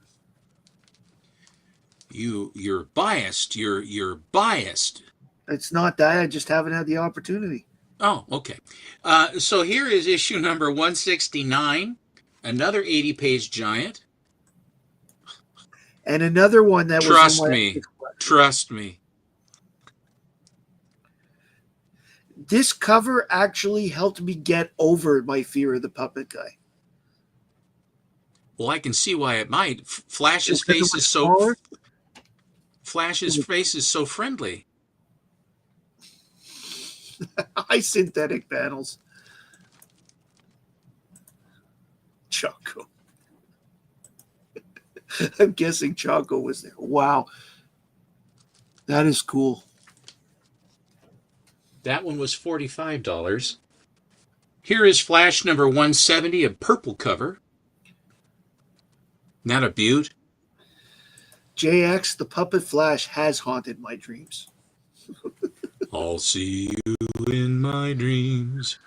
You're biased. You're biased. It's not that. I just haven't had the opportunity. Oh, okay. So here is issue number 169, another 80-page giant. And another one that Trust me. Trust me. This cover actually helped me get over my fear of the puppet guy. Well, I can see why it might. Flash's face is so friendly. High synthetic panels. Choco. I'm guessing Choco was there. Wow. That is cool. That one was $45. Here is Flash number 170, a purple cover. Not a beaut. JX, the Puppet Flash, has haunted my dreams. I'll see you in my dreams.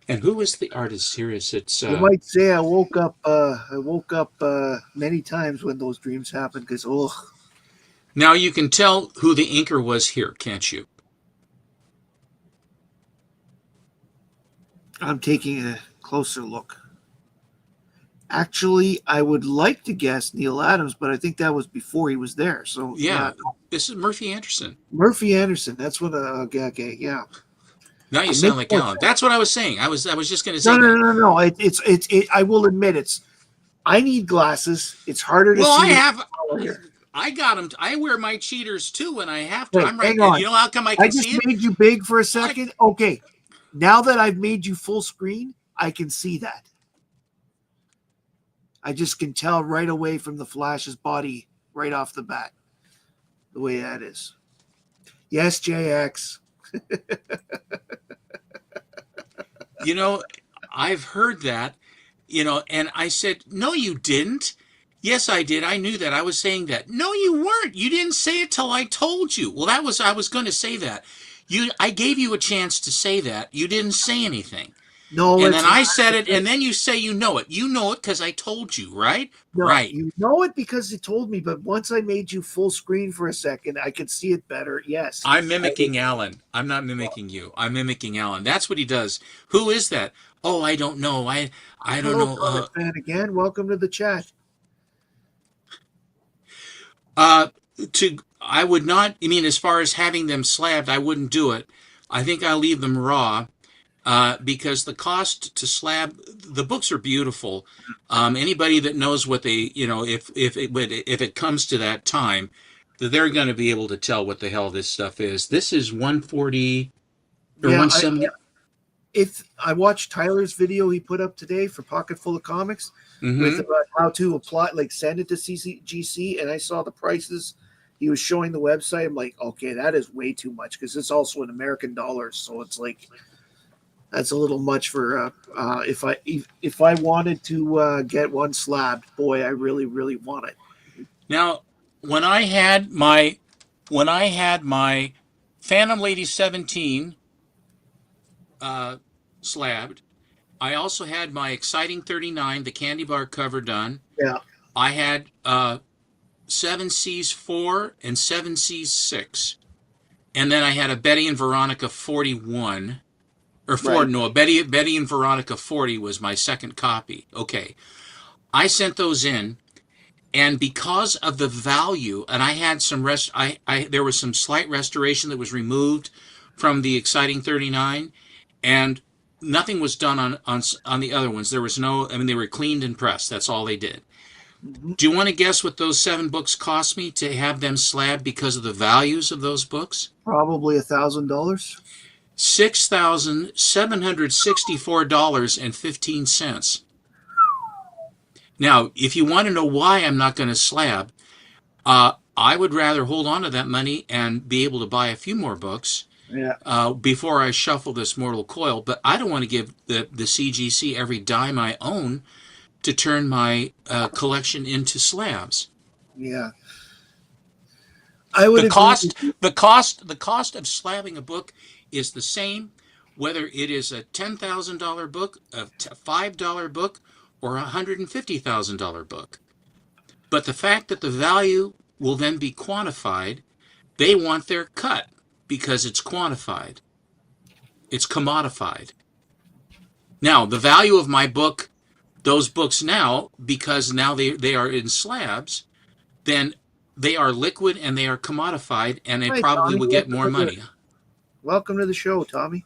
And who is the artist here? Is it? You might say I woke up many times when those dreams happened because Now you can tell who the inker was here, can't you? I'm taking a closer look. Actually, I would like to guess Neil Adams, but I think that was before he was there. So yeah. This is Murphy Anderson. Murphy Anderson. That's what. Okay, yeah. Now you sound like Alan. That's what I was saying. I was just going to say. No. It's. I will admit it's. I need glasses. It's harder to see. Well, I got them. I wear my cheaters too when I have to. Wait, I'm right. hang on. You know how come I can see it? I just made you big for a second. Okay, now that I've made you full screen, I can see that. I just can tell right away from the Flash's body right off the bat the way that is. Yes, JX. You know, I've heard that, and I said, no, you didn't. Yes, I did. I knew that. I was saying that. No, you weren't. You didn't say it till I told you. Well, I was going to say that. I gave you a chance to say that. You didn't say anything. No, and then I said it, and then you say you know it. You know it because I told you, right? No, right. You know it because you told me, but once I made you full screen for a second, I could see it better. Yes. I'm mimicking Alan. I'm not mimicking you. I'm mimicking Alan. That's what he does. Who is that? Oh, I don't know. I don't know. Fan again. Welcome to the chat. I would not. I mean, as far as having them slabbed, I wouldn't do it. I think I'll leave them raw. Because the cost to slab the books are beautiful. Anybody that knows what they, if it comes to that time, they're going to be able to tell what the hell this stuff is. This is 140 or 170. If I watched Tyler's video he put up today for Pocket Full of Comics with about how to apply, like send it to CCGC, and I saw the prices. He was showing the website. I'm like, okay, that is way too much because it's also in American dollars, so it's like. that's a little much for if I wanted to get one slabbed. Boy, I really really want it. Now, when I had my Phantom Lady 17 slabbed, I also had my Exciting 39, the candy bar cover done. Yeah. I had 7Cs 4 and 7Cs 6. And then I had a Betty and Veronica 41. Or 4, Right. no, Betty and Veronica 40 was my second copy. Okay. I sent those in, and because of the value, and I had some there was some slight restoration that was removed from the Exciting 39, and nothing was done on the other ones. There was no, I mean, they were cleaned and pressed. That's all they did. Mm-hmm. Do you want to guess what those 7 books cost me to have them slabbed because of the values of those books? Probably $1,000. $6,764.15. Now, if you want to know why I'm not going to slab, I would rather hold on to that money and be able to buy a few more books before I shuffle this mortal coil. But I don't want to give the CGC every dime I own to turn my collection into slabs. Yeah. I would the cost of slabbing a book is the same whether it is a $10,000 book, a $5 book, or a $150,000 book. But the fact that the value will then be quantified, they want their cut because it's quantified. It's commodified. Now, the value of my book, those books now, because now they are in slabs, then they are liquid and they are commodified, and they probably Tommy, will get more money. Welcome to the show, Tommy.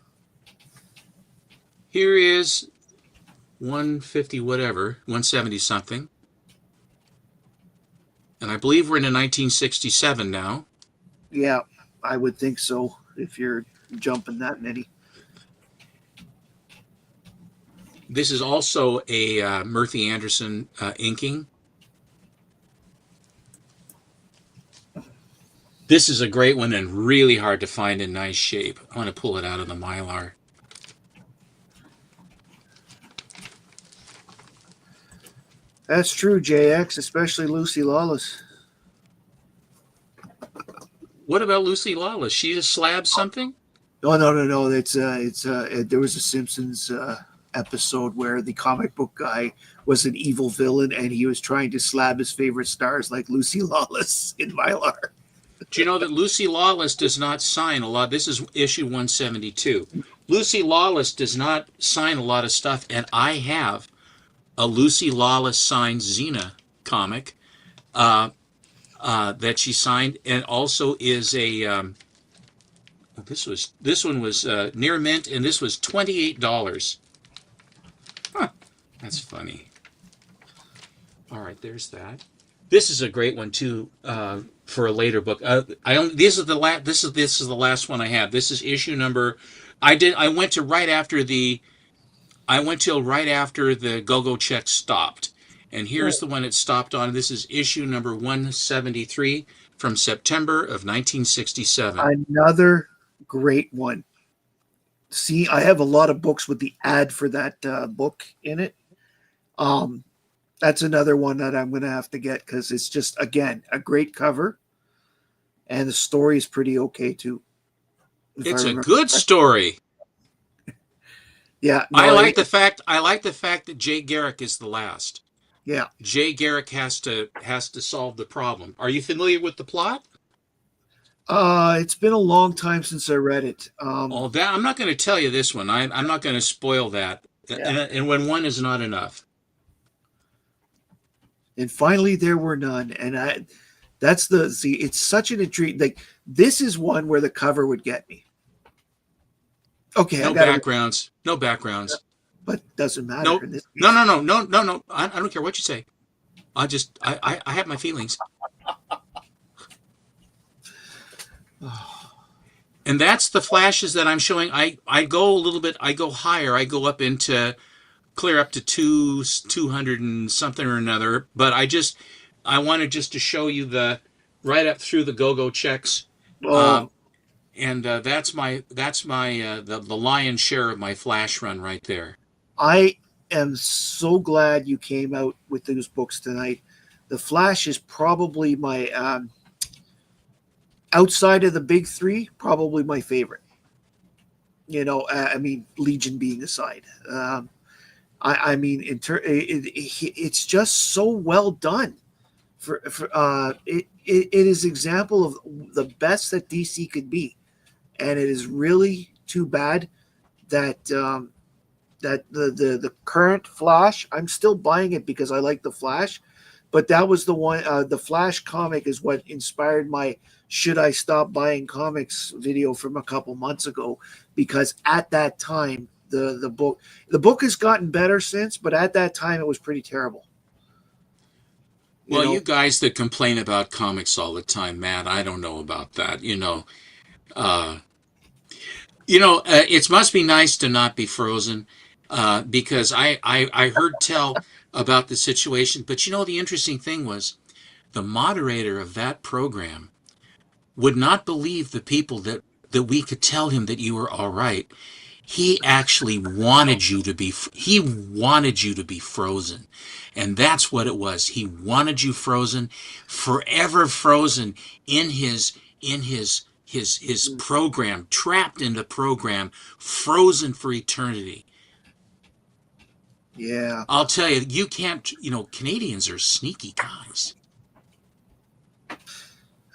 Here is 150 whatever, 170 something. And I believe we're in 1967 now. Yeah, I would think so if you're jumping that many. This is also a Murphy Anderson inking. This is a great one and really hard to find in nice shape. I want to pull it out of the Mylar. That's true, JX, especially Lucy Lawless. What about Lucy Lawless? She just slabbed something? Oh, no. It's there was a Simpsons episode where the comic book guy was an evil villain and he was trying to slab his favorite stars like Lucy Lawless in Mylar. Do you know that Lucy Lawless does not sign a lot? This is issue 172. Lucy Lawless does not sign a lot of stuff, and I have a Lucy Lawless signed Xena comic that she signed, and also is a this one was near mint, and this was $28. Huh, that's funny. All right, there's that. This is a great one too for a later book. This is the last one I have. This is issue number. I went till right after the go-go check stopped, and here's the one it stopped on. This is issue number 173 from September of 1967. Another great one. See, I have a lot of books with the ad for that book in it. That's another one that I'm going to have to get because it's just, again, a great cover. And the story is pretty okay, too. It's a good story. Yeah. No, I like the fact that Jay Garrick is the last. Yeah. Jay Garrick has to solve the problem. Are you familiar with the plot? It's been a long time since I read it. I'm not going to tell you this one. I'm not going to spoil that. Yeah. And when one is not enough. And finally, there were none. And it's such an intrigue. Like, this is one where the cover would get me. Okay. No backgrounds. But doesn't matter. No. I don't care what you say. I have my feelings. And that's the flashes that I'm showing. I go a little bit. I go higher. I go up into clear up to 200 and something or another. But I wanted just to show you the right up through the go-go checks. and that's the lion's share of my Flash run right there. I am so glad you came out with those books tonight. The Flash is probably my outside of the big three, probably my favorite. I mean, Legion being aside. I mean, it's just so well done. It is example of the best that DC could be, and it is really too bad that that the current Flash. I'm still buying it because I like the Flash, but that was the one. The Flash comic is what inspired my "Should I Stop Buying Comics" video from a couple months ago, because at that time the book has gotten better since, but at that time it was pretty terrible. Well, you guys that complain about comics all the time, Matt, I don't know about that. Uh, it must be nice to not be frozen, because I heard tell about the situation. But the interesting thing was the moderator of that program would not believe the people that we could tell him that you were all right. He actually wanted you to be frozen. And that's what it was. He wanted you frozen, forever frozen in his program, trapped in the program, frozen for eternity. Yeah. I'll tell you, you can't, Canadians are sneaky guys.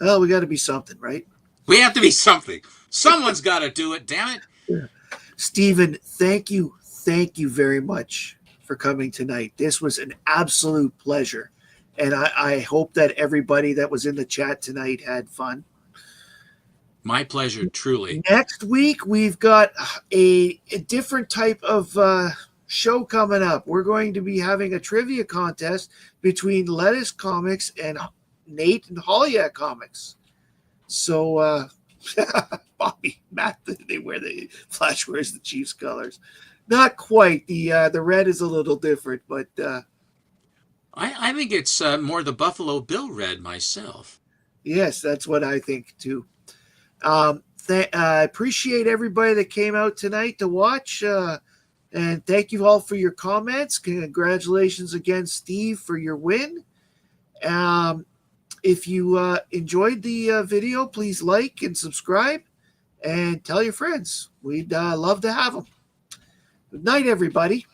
Well, we got to be something, right? We have to be something. Someone's got to do it, damn it. Yeah. Stephen, thank you very much for coming tonight. This was an absolute pleasure, and I hope that everybody that was in the chat tonight had fun. My pleasure, truly. Next week, we've got a different type of show coming up. We're going to be having a trivia contest between Lettuce Comics and Nate and Holyak Comics. So, Bobby, Matt, they wear the Flash wears the Chiefs colors. Not quite. The red is a little different, but I think it's more the Buffalo Bill red myself. Yes, that's what I think too. I appreciate everybody that came out tonight to watch, and thank you all for your comments. Congratulations again, Steve, for your win. If you enjoyed the video, please like and subscribe and tell your friends. We'd love to have them. Good night, everybody.